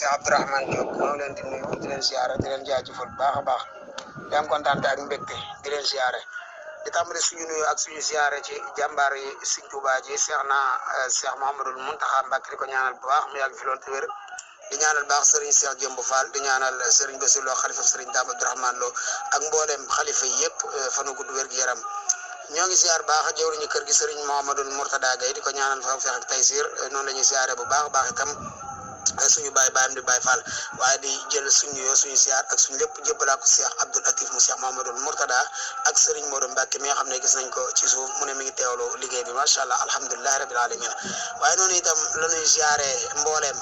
Cheikh Abdourahmane Diop ñoo leen di nuyu di leen ziare di leen jaajëfal bu baax a baax di am kontaan ak mbégte di leen ziare di tàmbali suñu nuyu ak suñu ziare ci jàmbaar yi Sëriñ Tuubaa ji Cheikh Mouhamadoul Mountakha Mbacké di ko ñaanal bu baax mu yàgg fi loolu te wér di ñaanal baax Serigne Cheikh Jëmb Fall di ñaanal Serigne Bassirou Lo xalifa Serigne Dame Abdourahmane Lo ak mboolem xalifa yëpp fanu gudd wér gi yaram ñoo ngi ziar baax jëwriñu kër gi Serigne Mouhamadoul Mourtada Gaye di ko ñaanal fa fex ak taysir noonu la ñuy ziare bu baax a baax itam suñu baayam di Baye Fall waaye di jël suñu yoo suñu siyaar ak suñu lépp jëbbalaa ko Cheikh Abdoul Latif mu Cheikh Mouhamadoul Mourtada ak Serigne Modou Mbacké mi nga xam ne gis nañ ko ci suuf mu ne mi ngi teewlu liggéey bi macha allah alhamdulilah rabil alamin waaye noonu itam la ñuy ziare mbooleem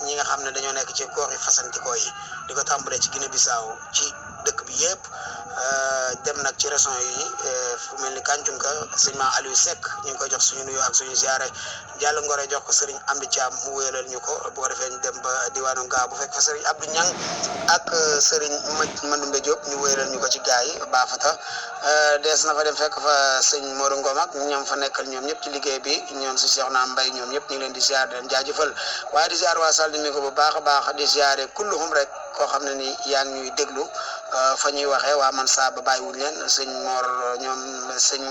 ñi nga xam ne dañoo nekk ci gox yi fasantikoo yi di ko tàmbalee ci Guinée Bissau ci dëkk bi yëpp dem nag ci région yi fu mel ni Kàncunka sëñ Ma Aliou Seck ñu ngi koy jox suñu nuyoo ak suñu ziare jàll ngore jox ko Serigne Amdi Thiam mu wéyalal ñu ko bu ko defee ñu dem ba diwaanu gaa bu fekk fa Serigne Abdou Niang ak Serigne Mandoumbe Diop ñu wéyalal ñu ko ci gaa yi baafata dees na fa dem fekk fa sëñ Modou Ngom ak ñoom fa nekkal ñoom ñëpp ci liggéey bi ñoom si Cheikh Naa Mbay ñoom ñëpp ñu ngi leen di ziare di leen jaajëfal waaye di ziare waa Sall mi ko bu baax a baax di ziare kulluhum rek koo xam ne ni yaa ngi ñuy déglu fa ñuy waxee waa man saa ba bàyyiwuñ leen sëñ Mor ñoom sëñ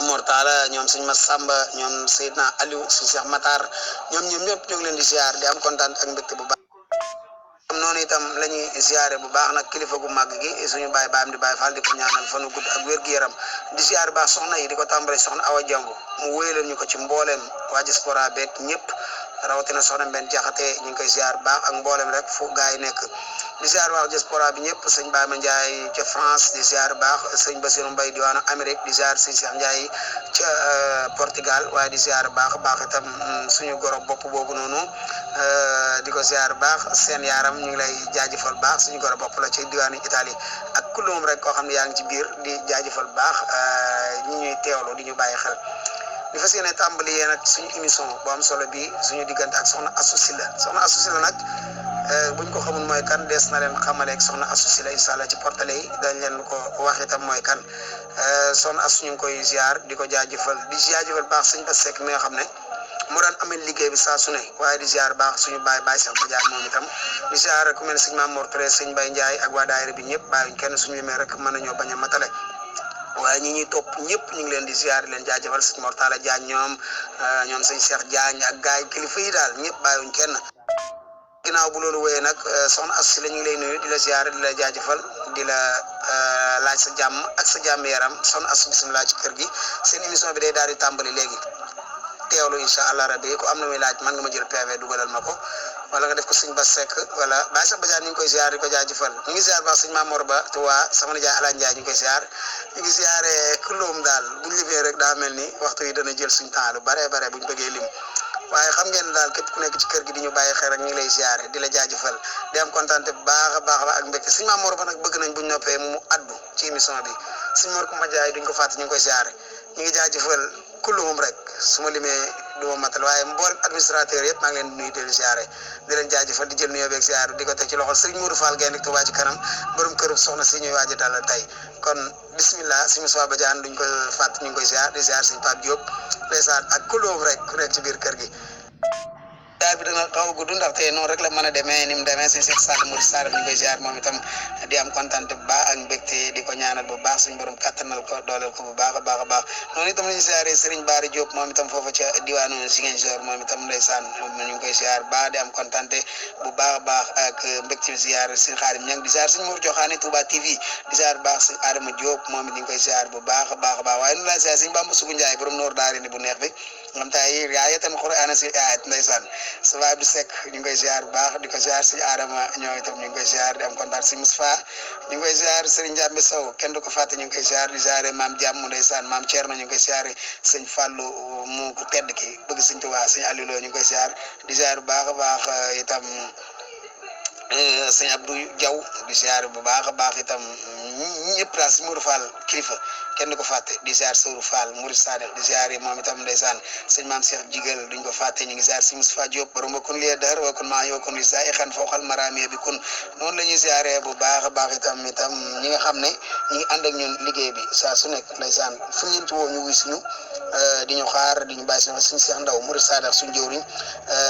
Mor Talla ñoom sëñ Massamba ñoom Seydina Aliou si Cheikh Matar ñoom ñëpp ñu ngi leen di ziar di am kontaan ak mbégte bu baax noonu itam la ñuy ziare bu baax nag kilifa gu màgg gi suñu baayam di Baye Fall di ko ñaanal fanu gudd ak wér gu yaram di ziare baax soxna yi di ko tàmbale soxna Awa Jambu mu wéyalal ñu ko ci mbooleem waa diaspora beeg ñëpp rawatina soxna Mbenn Jaxate ñu ngi koy ziar baax ak mboolem rek fu gaa yi nekk di ziar baax diaspora bi ñëpp sëñ Baama Ndiaye ca France di ziar baax sëñ Bassirou Mbaye diwaanu Amérique di ziar sëñ Cheikh Ndiaye ca Portugal waaye di ziar baax itam suñu goro bopp boobu noonu di ko ziar baax seen yaaram ñu ngi lay jaajëfal baax suñu goro bopp la ci diwaanu Italie ak kullum rek koo xam ne yaa ngi ci biir di jaajëfal baax ñi ñuy teewlu di ñu bàyyi xel di fas yéene tàmbali yéen ak suñu émission bu am solo bi suñu diggante ak soxna Astou Sylla nag buñ ko xamul mooy kan dees na leen xamaleeg soxna Astou Sylla incha allah ci portale yi dañ leen ko wax itam mooy kan soxna Astou ñu ngi koy ziar di ko jaajëfal baax sëñ Bass Seck mi nga xam ne moo daan amee liggéey bi saa su ne waaye di ziar baax suñu baay Cheikh Badiane moom itam di ziar ku mel ne sëñ Mamour Touré sëñ Baye Ndiaye ak waa daayira bi ñëpp bàyyiwuñ kenn suñu limee rek mën nañoo bañ a matale waaye ñi ñuy topp ñëpp ñu ngi leen di ziar leen jaajëfal sëñ Mor Talla Diagne ñoom sëñ Cheikh Diagne ak gaay kilifa yi daal ñëpp bàyyiwuñ kenn ginnaaw bu loolu wéyee nag soxna Astou Sylla ñu ngi lay nuyu di la ziar di la jaajëfal di la laaj sa jàmm ak sa jàmm yaram soxna Astou bisimilah ci kër gi seen émission bi day daal di tàmbali léegi teewlu incha allah rabbi ku am na muy laaj man nga ma jël PV dugalal ma ko wala nga def ko sëñ Bass Seck wala Baye Cheikh Badiane ñu ngi koy ziar di ko jaajëfal ñu ngi ziar baax sëñ Mamour Ba Touba sama nijaay Alane Ndiaye ñu ngi koy ziar ñu ngi ziare kulóom daal buñ limee rek daa mel ni waxtu yi dana jël suñ temps lu bare buñ bëggee lim waaye xam ngeen daal képp ku nekk ci kër gi di ñu bàyyi xel rek ñu ngi lay ziare di la jaajëfal di am kontaan bu baax a baax ak mbégte sëñ Mamour Ba nag bëgg nañ buñ noppee mu addu ci émission bi sëñ Mor Koumba Ndiaye duñ ko fàtte ñu ngi koy ziare ñu ngi jaajëfal kulluhum rek su ma limee du ma matal waaye mboolem administrateur yëpp maa ngi leen di nuyu di leen ziare di leen jaajëfal di jël nuyoo beeg ziare di ko teg ci loxol Serigne Modou Fall Gaye Touba ci kanam borom këru soxna si ñuy waaj a dalal tey kon bismillah si Moussa Badiane duñ ko fàtt ñu ngi koy ziar di ziar Serigne Pape Diop ndeysaan ak kulóom rek ku nekk ci biir kër gi daal bi dana xaw a gudd ndaxte noonu rek la mën a demee ni mu demee si Cheikh Sall Mouride Sarr ñu koy ziar moom itam di am kontaan bu baax ak mbégte di ko ñaanal bu baax suñu borom kattanal ko dooleel ko bu baax a baax noonu itam la ñu ziaree Serigne Bara Diop moom itam foofu ca diwaanu Ziguinchor moom itam ndeysaan ñu ngi koy ziar baax di am kontaan bu baax a baax ak mbégte ziar Serigne Khadim Niang di ziar Serigne Mour Joxaane Touba TV di ziar baax Serigne Adama Diop moom it ñu ngi koy ziar bu baax a baax waaye nu laa ziar Serigne Bamba Sougou Ndiaye borom noor daari ni bu neex bi ngam tay yaa itam Qur'an si ayat ndeysaan Saba Abdou Seck ñu ngi koy ziar bu baax di ko ziar si Adama ñoo itam ñu ngi koy ziar di am kontaan si Moustapha ñu ngi koy ziar Serigne Ndiambe Sow kenn du ko fàtte ñu ngi koy ziar di ziare maam Diam ndeysaan maam Thierno ñu ngi koy ziare sëñ Fallou mu ku tedd ki bëgg sëñ Tuubaa sëñ Aliou Lo ñu ngi koy ziar di ziar bu baax a baax itam sëñ Abdou Diaw di ziare bu baax a baax itam ñëpp daal si Mourou Fall kilifa kenn du ko fàtte di ziare Sourou Fall Mouride Sadek di ziare moom itam ndeysaan sëñ Maam Cheikh Jigal duñ ko fàtte ñu ngi ziare si Moustapha Diop borom ba kun lie dar wa kun maa yoo kun li saa i xan fooxal maraamie bi kun noonu la ñuy ziare bu baax a baax itam ñi nga xam ne ñu ngi ànd ak ñun liggéey bi saa su nekk ndeysaan fu ñu leen ci woo ñu wuy suñu di ñu xaar di ñu bàyyi suñu Cheikh Ndaw Mouride Sadek suñu jëwriñ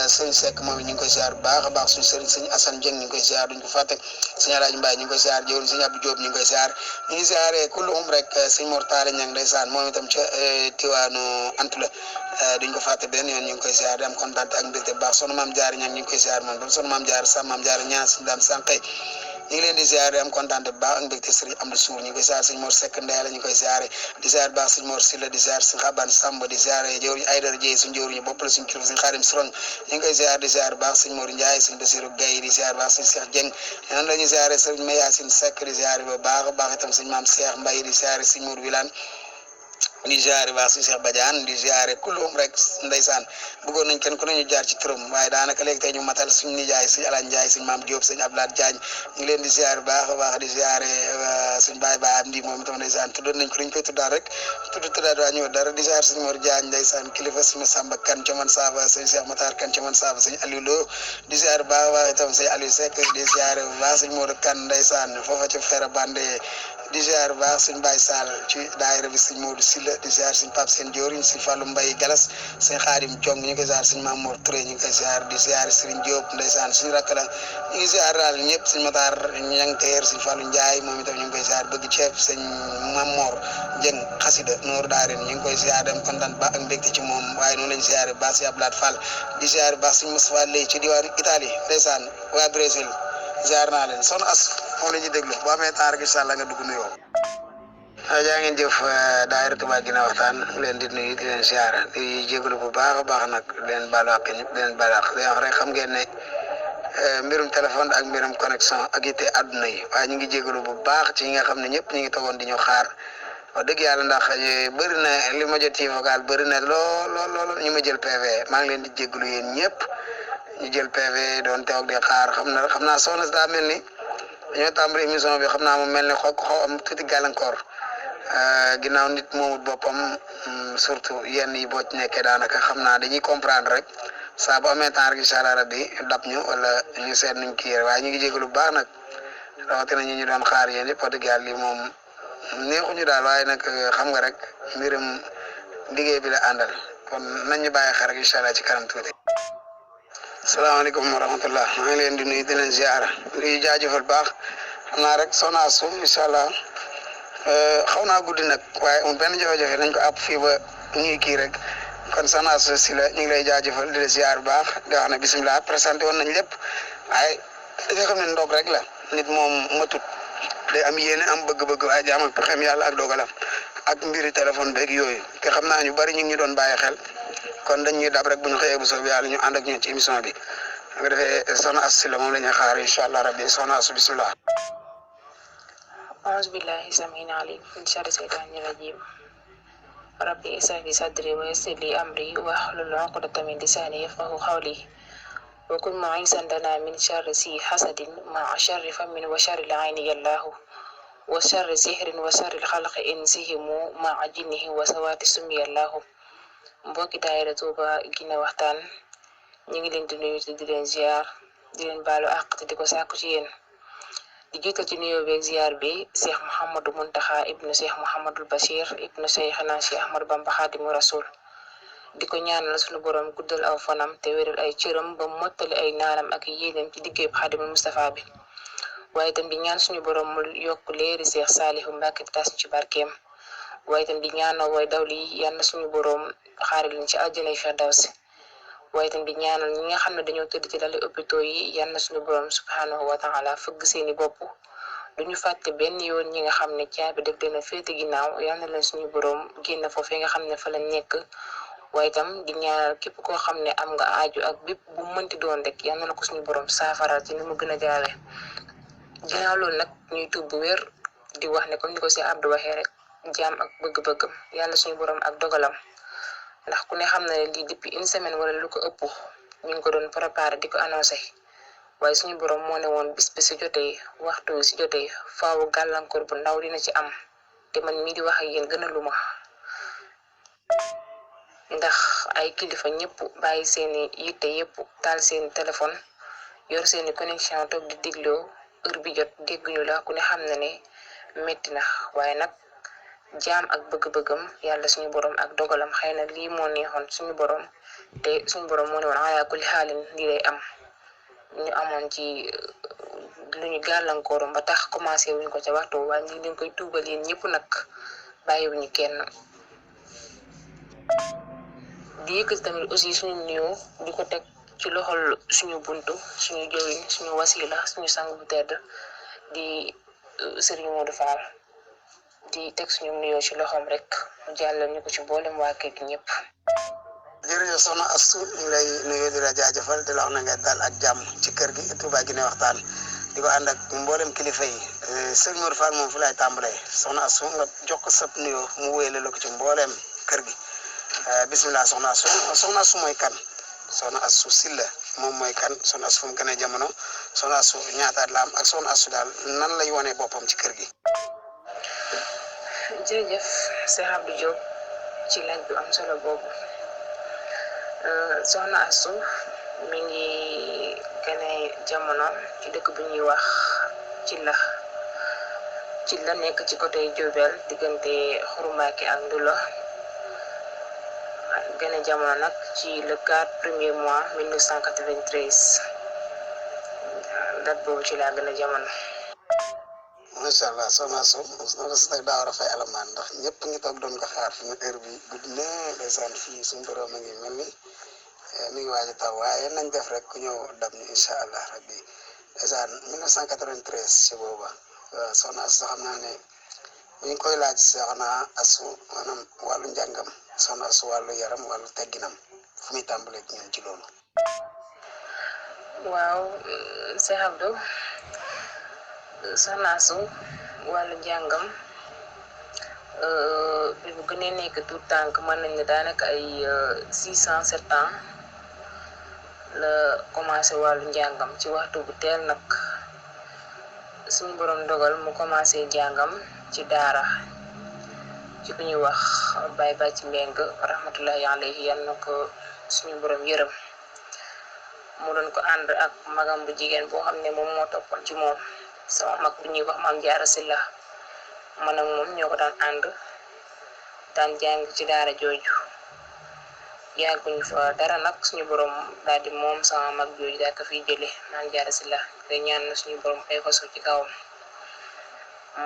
sëñ Seck moom it ñu ngi koy ziare bu baax a baax suñu sëriñ sëñ Assane Dieng ñu ngi koy ziare duñ ko fàtte sëñ Alaaji Mbaye ñu ngi koy ziare jëwriñ sëñ Abdou Diop ñu ngi koy ziare ñu ngi ziare kulluhum rek sëñ Mor Talla Ñang ndeysaan moom itam ca Tiwaanu Antula duñ ko fàtte benn yoon ñu ngi koy ziare di am kontaan ak mbégte bu baax sonu maam Jaara Ñang ñu ngi koy ziare moom tam sonu maam Jaara Sam maam Jaara ñaan suñu daam sànqay ñu ngi leen di ziare di am kontaan bu baax ak mbégte sëriñ Amdi Suur ñu ngi koy ziare sëñ Mor Seck Ndeye la ñu koy ziare di ziare baax sëñ Mor Silla di ziare sëñ Xaban Samb di ziare jëwriñ Aydara Jéey suñ jëwriñu bopp la suñ kilifa sëñ Xaarim Sirong ñu ngi koy ziare di ziare baax sëñ Mor Ndiaye sëñ Basiru Gaye di ziare baax sëñ Cheikh Dieng noonu la ñuy ziare sëriñ Mayasin Seck di ziare ba baax a baax itam sëñ Maam Cheikh Mbaye di ziare sëñ Mor Wilane di ziare baax si Cheikh Badiane di ziare kulum rek ndeysaan bëggoon nañ kenn ku ne ñu jaar ci turam waaye daanaka léegi tey ñu matal suñu nijaay suñu Alain Ndiaye suñu maam Diop suñu Abdoulaye Diagne ñu ngi leen di ziare baax a baax di ziare suñu baay baay am di moom itam ndeysaan tuddoon nañ ko dañ koy tuddaat rek tuddaat waa ñëw dara di ziare suñu Mor Diagne ndeysaan kilifa suñu Samba Kan ca man saaba suñu Cheikh Matar Kan ca man saaba suñu Aliou Lo di ziare baax a baax itam suñu Aliou Seck di ziare bu baax suñu Modou Kan ndeysaan foofa ca Fera Bande di ziare baax suñu Baye Sall ci daayira bi suñu Modou Silla di ziare suñu Pape Sène Dioriñ suñu Fallou Mbaye Galas suñu Xaadim Jong ñu ngi koy ziare suñu Mamour Touré ñu ngi koy ziare di ziare Serigne Diop ndeysaan suñu rakk la ñu ngi ziare daal ñëpp suñu Matar ñang teer suñu Fallou Ndiaye moom itam ñu ngi koy ziare bëgg ceeb suñu Mamour Dieng xasida Noor Daarin ñu ngi koy ziare dem kontaan ba ak mbégte ci moom waaye noonu lañ ziare baax si Abdoulaye Fall di ziare baax suñu Moustapha Lay ci diwaanu Italie ndeysaan waa Brésil ziare naa leen son as moom la ñuy déglu boo amee temps rek incha allah nga dugg nuyoo. jaa ngeen jëf daayira Touba Guinaw Waxtaan leen di nuyu di leen ziara di jégalu bu baax a baax nag leen baalu àq ñëpp leen baalu àq di wax rek xam ngeen ne mbirum téléphone ak mbirum connexion ak yitte àdduna yi waaye ñu ngi jégalu bu baax ci ñi nga xam ne ñëpp ñu ngi togoon di ñu xaar wax dëgg yàlla ndax bëri na li ma jot ci vocal bëri na lool ñu ma jël PV maa ngi leen di jégalu yéen ñëpp ñu jël PV doon teew di xaar xam naa soxna si daa mel ni dañoo tàmbali émission bi xam naa mu mel ni xaw am tuuti gàllankoor. Ginnaaw nit moomut boppam surtout yenn yi boo ci nekkee daanaka xam naa dañuy comprendre rek saa bu amee temps rek incha allah rabbi dab ñu wala ñu seet nuñ kii waaye ñu ngi jégalu bu baax nag rawatina ñu doon xaar yéen yëpp wax dëgg yàlla lii moom neexuñu daal waaye nag xam nga rek mbirum liggéey bi la àndal kon nañ ñu bàyyi xel rek incha allah ci kanam tuuti. salaamaaleykum wa rahmatullah maa ngi leen di nuyu di leen ziara di jaajëfal baax xam naa rek Soxna Astou incha allah. xaw naa guddi nag waaye amul benn jafe-jafe nañ ko àpp fii ba ñuy kii rek kon Soxna Astou Sylla ñu ngi lay jaajëfal di la ziar bu baax di wax ne bisimilah présenté woon nañ lépp waaye dafa xam ne ndog rek la nit moom matut day am yéene am bëgg-bëgg waaye jaam ak pexem yàlla ak dogalam ak mbiri téléphone beeg yooyu te xam naa ñu bari ñu ngi ñu doon bàyyi xel kon dañ ñuy dab rek bu ñu xëyee bu soobee yàlla ñu ànd ak ñun ci émission bi nga defee Soxna Astou Sylla moom la ñuy xaar incha allah rabbi Soxna Astou bisimilah. أعوذ بالله السميع العليم من شر الشيطان الرجيم ربي اشرح لي صدري ويسر لي أمري واحلل عقدة من لساني يفقهوا قولي وكن معيذا لنا من شر ذي حسد مع شر فم وشر العين الله وشر سحر وشر الخلق إنسهم مع جنه وسوات سمي الله mbokki daayira Touba Guinaw Waxtaan ñu ngi leen di nuyu di leen ziar di leen baalu àq te di ko sàkku ci yéen di jiital ci nuyoo beeg ziar bi Cheikh Mouhamadou Mountakha ibnu Cheikh Mouhamadul Bachir ibnu Cheikhna Cheikh Ahmadou Bamba Khadimu Rasul di ko ñaanal suñu borom guddal aw fanam te wéral ay cëram ba mottali ay naanam ak yéenam ci liggéeyub Khadimul Mustafa bi waaye itam di ñaan suñu borom mu yokk leeri Cheikh Salihu Mbacke tas ci barkeem waaye itam di ñaanal way dawli yal na suñu borom xaaral leen ci àjjanay Firdawsi waaye itam di ñaanal ñi nga xam ne dañoo tëdd ci lali hôpitaux yi yal na suñu borom subhanahu wa taala fëgg seeni bopp duñu fàtte benn yoon ñi nga xam ne caabi def leen a féete ginnaaw yal na leen suñu borom génn foofee nga xam ne fa lañ nekk waaye itam di ñaanal képp koo xam ne am nga aaju ak bépp bu mënti doon rek yal na la ko suñu borom saafaral ci ni mu gën a jaawee ginnaaw loolu nag ñuy tuub bu wér di wax ne comme ni ko si Abdou waxee rek jaam ak bëgg-bëggam yàlla suñu borom ak dogalam ndax ku ne xam na ne lii depuis une semaine wala lu ko ëpp ñu ngi ko doon préparé di ko annoncé waaye suñu borom moo ne woon bis bi su jotee waxtu wi su jotee faawu gàllankoor bu ndaw dina ci am te man mii di wax ak yéen gën a lu ma ndax ay kilifa ñëpp bàyyi seeni yitte yëpp taal seeni téléphone yor seeni connexion toog di digloo heure bi jot dégguñu la ku ne xam na ne metti na waaye nag jaam ak bëgg-bëggam yàlla suñu borom ak dogalam xëy na lii moo neexoon suñu borom te suñu borom moo ne woon ala kulli xaalin lii lay am ñu amoon ci lu ñu gàllankoorum ba tax commencé wuñ ko ca waxtu waaye ñu leen koy tuubal yéen ñëpp nag bàyyiwuñu kenn di yëkkati tamit aussi suñu nuyoo di ko teg ci loxol suñu buntu suñu jëwiñ suñu wasila suñu sang bu tedd di Serigne Modou Fall di teg suñu nuyoo ci loxoom rek mu jàllal ñu ko ci mboolem waa kër gi ñëpp. jërëjëf soxna Astou ñu lay nuyu di la jaajëfal di la wax na nga dal ak jàmm ci kër gi Touba Guinée waxtaan di ko ànd ak mboolem kilifa yi Serigne Modou Fall moom fu lay tàmbalee soxna Astou nga jox ko sab nuyoo mu wéyale la ko ci mboolem kër gi bisimilah soxna Astou mooy kan soxna Astou Sylla moom mooy kan soxna Astou fu mu gënee jamono soxna Astou ñaataat la am ak soxna Astou daal nan lay wane boppam ci kër gi. jërëjëf Cheikh Abdou Diop ci laaj bu am solo boobu soxna Astou mi ngi gënee jamono ci dëkk bu ñuy wax ci la nekk ci côté Diourbel diggante Xurumbaake ak Ndulo gënee jamono nag ci le 4 premier mois 1993 date boobu ci laa gënee jamono. macha allah soxna Astou soxna si nag daa war a fay alamaan ndax ñëpp ngi toog doon ko xaar fi mu heure bi guddi na ndeysaan fii suñu borom a ngi mel ni mi ngi waaj a taw waaye nañ def rek ku ñëw dab ñu incha allah rabbi ndeysaan 1993 ci booba soxna Astou xam naa ne ñu ngi koy laaj soxna Astou maanaam wàllu njàngam soxna Astou wàllu yaram wàllu tegginam fu muy tàmbalee ñun ci loolu. waaw Cheikh Abdou soxna Astou wàllu njàngam bi bu gënee nekk tout tànk mën nañ ne daanaka ay 607 ans la commencé wàllu njàngam ci waxtu bu teel nag suñu borom dogal mu commencé jàngam ci daara ci ku ñuy wax Baye Bàcc Mbeng rahmatullahi alayhi yal na ko suñu borom yërëm mu doon ko ànd ak magam bu jigéen boo xam ne moom moo toppoon ci moom sama mag bu ñuy wax Maam Jaara Sylla man ak moom ñoo ko daan ànd daan jàng ci daara jooju yàgguñu fa dara nag suñu borom daal di moom sama mag jooju daal ko fiy jële Maam Jaara Sylla te ñaan na suñu borom ay fasu ci kawam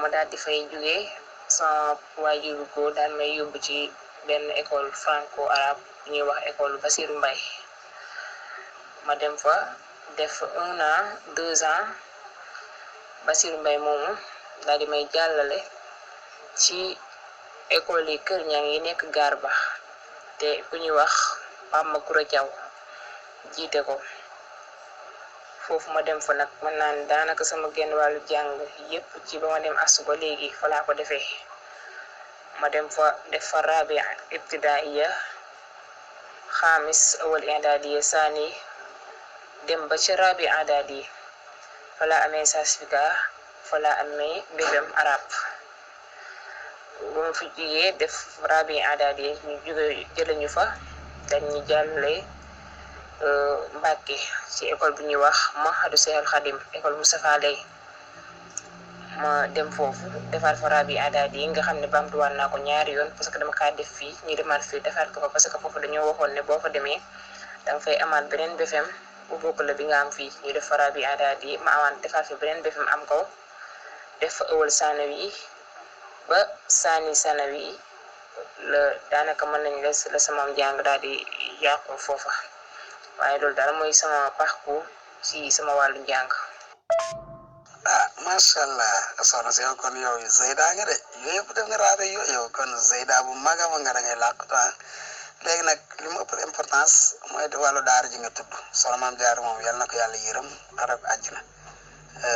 ma daal di fay jógee sama waajur bu góor daan may yóbbu ci benn école franco arabe bu ñuy wax école Basiru Mbay ma dem fa def 1 an 2 ans Basiru Mbay moomu daal di may jàllale ci école yi Kër Ñang yi nekk gaar ba te ku ñuy wax Pam Makura Jaw jiite ko foofu ma dem fa nag mën naa ne daanaka sama genn wàllu jàng yépp ci ba ma dem Astou ba léegi fa laa ko defee ma dem fa def fa rabia ibtidaiya xaamis awal i'dadiya saani dem ba ci rabi adadi fa laa amee certificat fa laa amee BFEM arabe bu ma fi jugee def rabi adadi ñu jóge jële ñu fa dañ ñu jàllale Mbàkke ci école bu ñuy wax Mahadu Seexul Xadim école Moustapha Lay ma dem foofu defaat fa rabi adadi yi nga xam ne bamtuwaat naa ko ñaari yoon parce que dama kaa def fii ñu demaat fii defaat ko fa parce que foofu dañoo waxoon ne boo fa demee danga fay amaat beneen BFEM bu bokk la bi nga am fii ñu def fa rabi adadi ma amaat defaat fi beneen BFEM am ko def fa ëwal sanawi ba sanawi la daanaka mën nañ la sama jàng daal di yàqu foofa waaye loolu daal mooy sama parcours ci sama wàllu njàng. macha allah soxna si yow kon yow Zeyda nga de yooyu yëpp def nga raado yow kon Zeyda bu mag a mag nga da ngay làqatu léegi nag li mu ëpp importance mooy wàllu daara ji nga tudd soxna Maam Jaara moom yal na ko yàlla yërëm xarab àjjana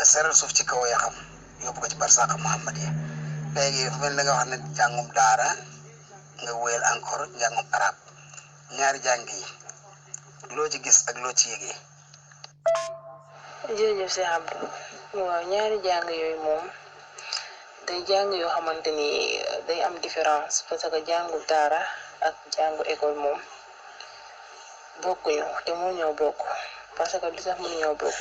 seral suuf ci kaw yaxam yóbbu ko ci barsàq Muhammad yi léegi fu mel da nga wax ne jàngum daara nga wéyal encore njàngum arab ñaari jàng yi loo ci gis ak loo ci yëgee. jërëjëf si Abdou waaw ñaari jàng yooyu moom day jàng yoo xamante ni day am différence parce que jàngu daara ak jàngu école moom bokkuñu te mënuñoo bokk parce que li tax mënuñoo bokk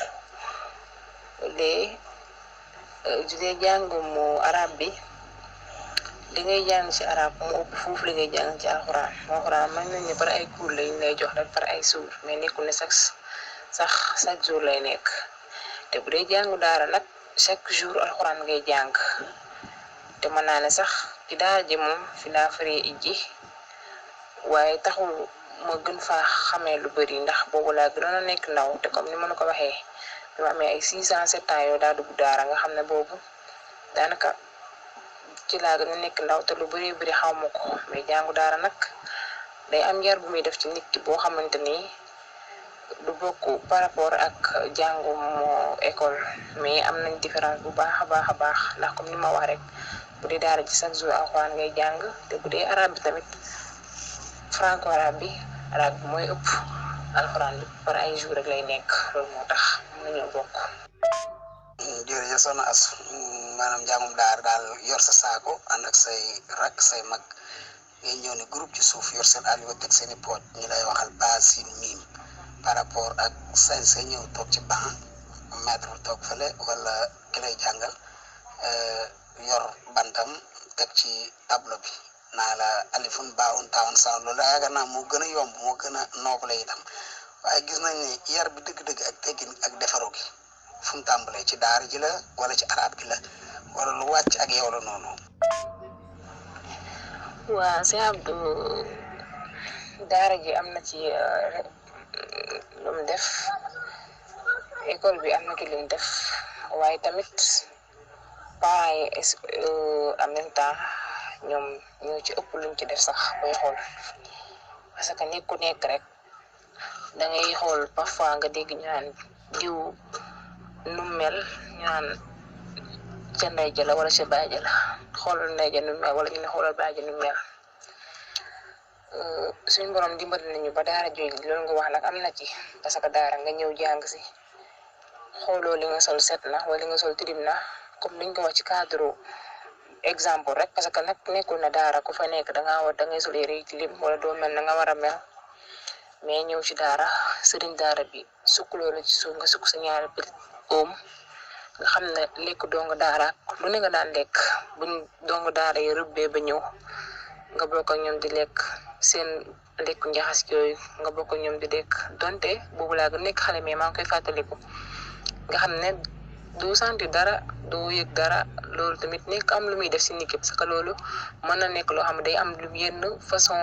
dee jàng mu arab bi li ngay jàng ci arab mu ëpp foofu li ngay jàng ci alxuraan mën nañ ne par ay cours lañ lay jox rek par ay jour mais nekkul ne chaque jour lay nekk te bu dee jàngu daara nag chaque jour alxuraan ngay jàng te mën naa ne sax ci daara ji moom fi laa faree ijji waaye taxul ma gën faa xamee lu bari ndax boobu laa gënoon a nekk ndaw te comme ni ma la ko waxee bi ma amee ay 6 ans 7 ans yoo daa dugg daara nga xam ne boobu daanaka ci laa gën a nekk ndaw te lu bari xaw ma ko mais jàngu daara nag day am yar bu muy def ci nit ki boo xamante ni du bokk par rapport ak jàngu école mais am nañ différence bu baax a baax ndax comme ni ma wax rek bu dee daara ji chaque jour alxuraan ngay jàng te bu dee arabe bi tamit franco arabe bi mooy ëpp alxuraan bi par ay jour rek lay nekk loolu moo tax mën nañoo bokk. jërëjëf soxna As maanaam jàngum daara daal yor sa saako ànd ak say rak say mag ngay ñëw ne groupe ci suuf yor seen àll teg seen i poot ñu lay waxal baa siin miim par rapport ak sa ñëw toog ci banc maître bu toog fële wala ki lay jàngal yor bantam teg ci tableau bi naa la alifun baawun taawun saan loolu yaakaar naa moo gën a yomb moo gën a noble itam waaye gis nañ ne yar bi dëgg-dëgg ak teggin ak defaru gi fu mu tàmbalee ci daara ji la wala ci arab gi la wala lu wàcc ak yow la noonu. waa si Abdou daara ji am na ci lu mu def école bi am na ki lu mu def waaye tamit parents yi en même temps ñoom ñoo ci ëpp luñ ci def sax booy xool parce que nit ku nekk rek da ngay xool parfois nga dégg ñu naan diw nu mel ñu naan ca ndey ja la wala ca baay ja la xoolal ndey ja nu mel wala ñu ne xoolal baay ja nu mel suñu borom dimbali nañu ba daara jooju loolu nga wax nag am na ci parce que daara nga ñëw jàng si xooloo li nga sol set na wala li nga sol tilim na comme liñ ko wax ci cadre exemple rek parce que nag nekkul na daara ku fa nekk da ngay sol yére tilim wala doo mel na nga war a mel mais ñëw ci daara sëriñ daara bi sukkuloo la ci suuf nga sukk sa ñaari pil oom nga xam ne lekk dong daara lu ne nga daan lekk buñ dong daara yi rëbbee ba ñëw nga bokk ak ñoom di lekk seen lekku njaxas yooyu nga bokk ak ñoom di lekk donte boobu laa gën nekk xale mais maa ngi koy fàttaliku nga xam ne doo sentir dara doo yëg dara loolu tamit nekk am lu muy def si nit ki parce que loolu mën na nekk loo xam ne day am lu yenn façon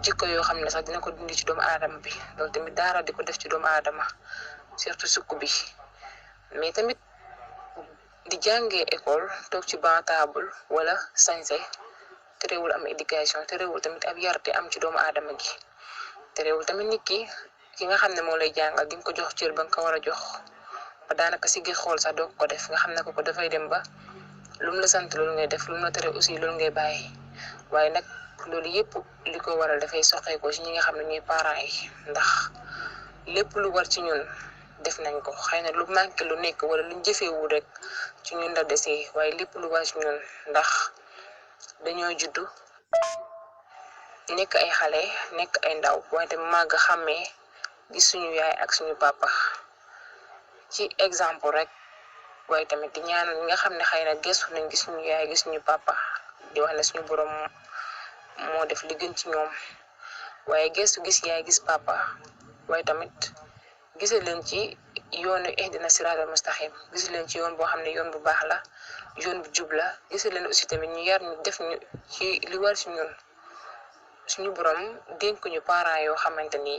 jikko yoo xam ne sax dina ko dindi ci doomu aadama bi loolu tamit daara di ko def ci doomu aadama surtout sukk bi mais tamit di jàngee école toog ci banc table wala sañse terewul am éducation terewul tamit ab yarte am ci doomu aadama gi terewul tamit nit ki nga xam ne moo lay jàngal di nga ko jox cër ba nga ko war a jox ba daanaka si gi xool sax doo ko def nga xam ne ko dafay dem ba lu mu la sant loolu ngay def lu mu la tere aussi loolu ngay bàyyi waaye nag loolu yëpp li ko waral dafay soqeekoo ci ñi nga xam ne ñuy parents yi ndax lépp lu war ci ñun def nañ ko xëy na lu manqué lu nekk wala luñ jëfeewul rek ci ñun la desee waaye lépp lu war ci ñun ndax dañoo juddu nekk ay xale nekk ay ndaw waaye tamit màgg xàmmee gis suñu yaay ak suñu papa ci exemple rek waaye tamit di ñaan ñi nga xam ne xëy na gëstu nañ gis suñu yaay gis suñu papa di wax ne suñu borom moo def li gën ci ñoom waaye gëstu gis yaay gis papa waaye tamit gisal leen ci yoonu ihdina siraatal mustaqim gisal leen ci yoon boo xam ne yoon bu baax la yoon bu jub la gisal leen aussi tamit ñu yar ñu def ñu ci li war ci ñun suñu borom dénk ñu parents yoo xamante ni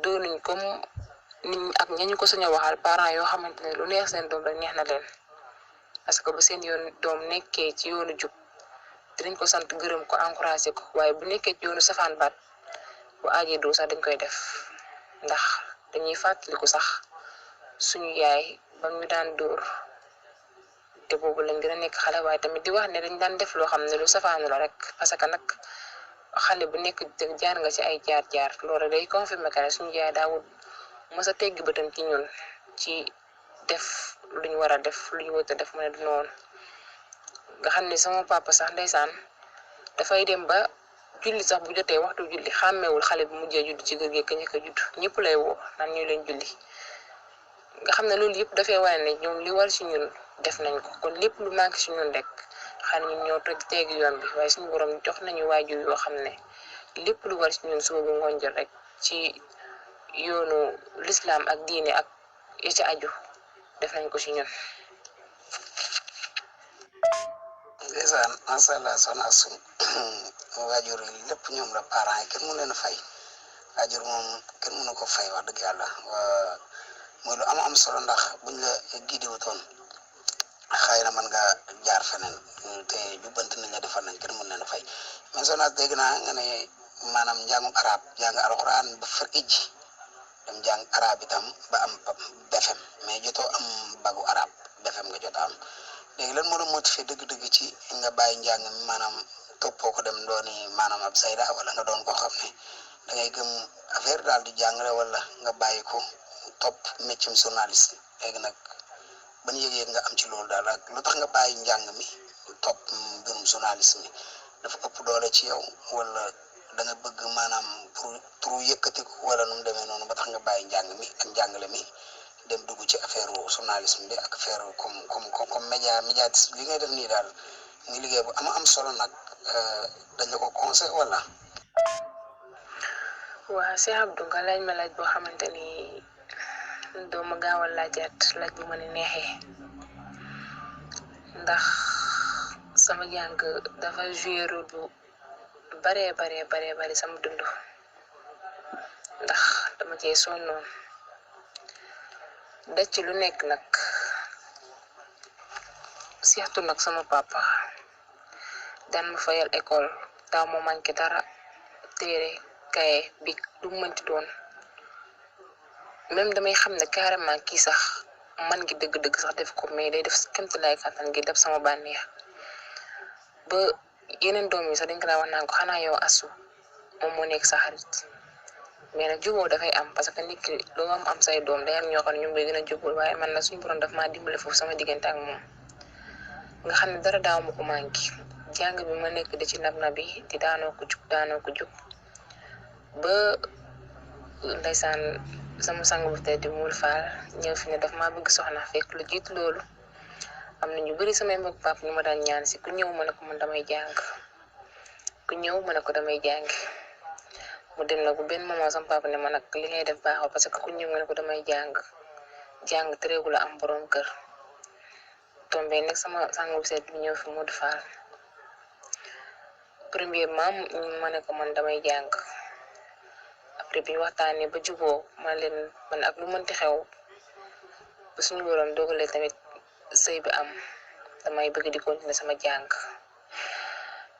doonuñ comme nit ñi ak ñañu ko sañ a waxal parents yoo xamante ne lu neex seen doom rek neex na leen parce que bu seen yoon doom nekkee ci yoonu jub dinañ ko sant gërëm ko encouragé ko waaye bu nekkee ci yoonu safaan baat bu aajee doo sax dañ koy def ndax dañuy fàttaliku sax suñu yaay ba ñu daan dóor te boobu lañ gën a nekk xale waaye tamit di wax ne dañ daan def loo xam ne lu safaanu la rek parce que nag xale bu nekk jaar nga ci ay jaar-jaar loolu day confirmer que ne suñu yaay daawul mës a tegg bëtam ci ñun ci def luñ war a def luñ wëta def mu ne du noonu nga xam ne sama papa sax ndeysaan dafay dem ba julli sax bu jotee waxtu julli xàmmewul xale bu mujjee judd ci kër gi ka njëkk a judd ñëpp lay woo naan ñu leen julli nga xam ne loolu yëpp dafay wane ne ñoom li war ci ñun def nañ ko kon lépp lu manqué ci ñun rek xam ne ñun ñoo tegg yoon bi waaye suñu borom jox nañu waajur yoo xam ne lépp lu war ci ñun suba bu ngoon jot rek ci yoonu l'islam ak diine ak yi ci aju def nañ ko ci ñun. ndeysaan macha allah soxna Astou waajur yi lépp ñoom la parents yi kenn mënu leen a fay waajur moom kenn mënu ko fay wax dëgg yàlla mooy lu am solo ndax buñ la gidiwutoon xëy na mën nga jaar feneen te jubbanti nañ la defal nañ kenn mën leen a fay mais soxna Astou dégg naa nga ne maanaam njàngum arab jàng alxuraan ba far ijji dem jàng arab itam ba am BFEM mais jotoo am bagu arab BFEM nga jot am léegi lan moo la motivé dëgg-dëgg ci nga bàyyi njàng mi maanaam toppoo ko dem dooni maanaam ab sayda wala nga doon koo xam ne da ngay gëm affaire daal di jàngale wala nga bàyyi ko topp métier journaliste léegi nag ban yëg-yëg nga am ci loolu daal ak lu tax nga bàyyi njàng mi topp mbirum journaliste mi dafa ëpp doole ci yow wala da nga bëgg maanaam pour yëkkati ko wala nu mu demee noonu ba tax nga bàyyi njàng mi ak njàngale mi dem dugg ci affaire journalisme bi ak affaire comme média li ngay def nii daal muy liggéey bu am solo nag dañ la ko conseil wala. waa Cheikh Abdou nga laaj ma laaj boo xamante ni doo ma gaawal laajaat laaj bu ma ne neexee ndax sama jàng dafa joué rôle bu bare sama dund ndax dama cee sonnoon daj ci lu nekk nag surtout nag sama papa daan ma fayal école daaw ma manqué dara téere kaye bi lu mënti doon même damay xam ne carrément kii sax man ngi dëgg-dëgg sax def ko mais day def kémtalaay kattan gi def sama bànneex ba yeneen doom yi sax dañ ko daa wax naan ko xanaa yow Astou moom moo nekk sa xarit mais nag juboo dafay am parce que nit ki loo am say doom day am ñoo xam ne ñu ngi gën a jubóol waaye man na suñu borom daf maa dimbale foofu sama diggante ak moom nga xam ne dara daaw ma ko manqué jàng bi ma nekk di ci nab bi di daanoo ko jug ba ndeysaan sama sang bu tedd Moul Fall ñëw fi ne daf maa bëgg soxna fekk lu jiitu loolu am na ñu bari samay mbokk pap ñu ma daan ñaan si ku ñëw ma ne ko man damay jàng ku ñëw ma ne ko damay jàng mu dem nag bu benn moment sama papa ne ma nag li ngay def baaxul parce que ku ñëw nga ne ko damay jàng tereegu la am borom kër tombé nag sama sang bu set bi ñëw fi Modou Fall premièrement ma ne ko man damay jàng après bi waxtaanee ba juboo ma leen man ak lu mënti xew ba suñu borom dogalee tamit sëy bi am damay bëgg di continuer sama jàng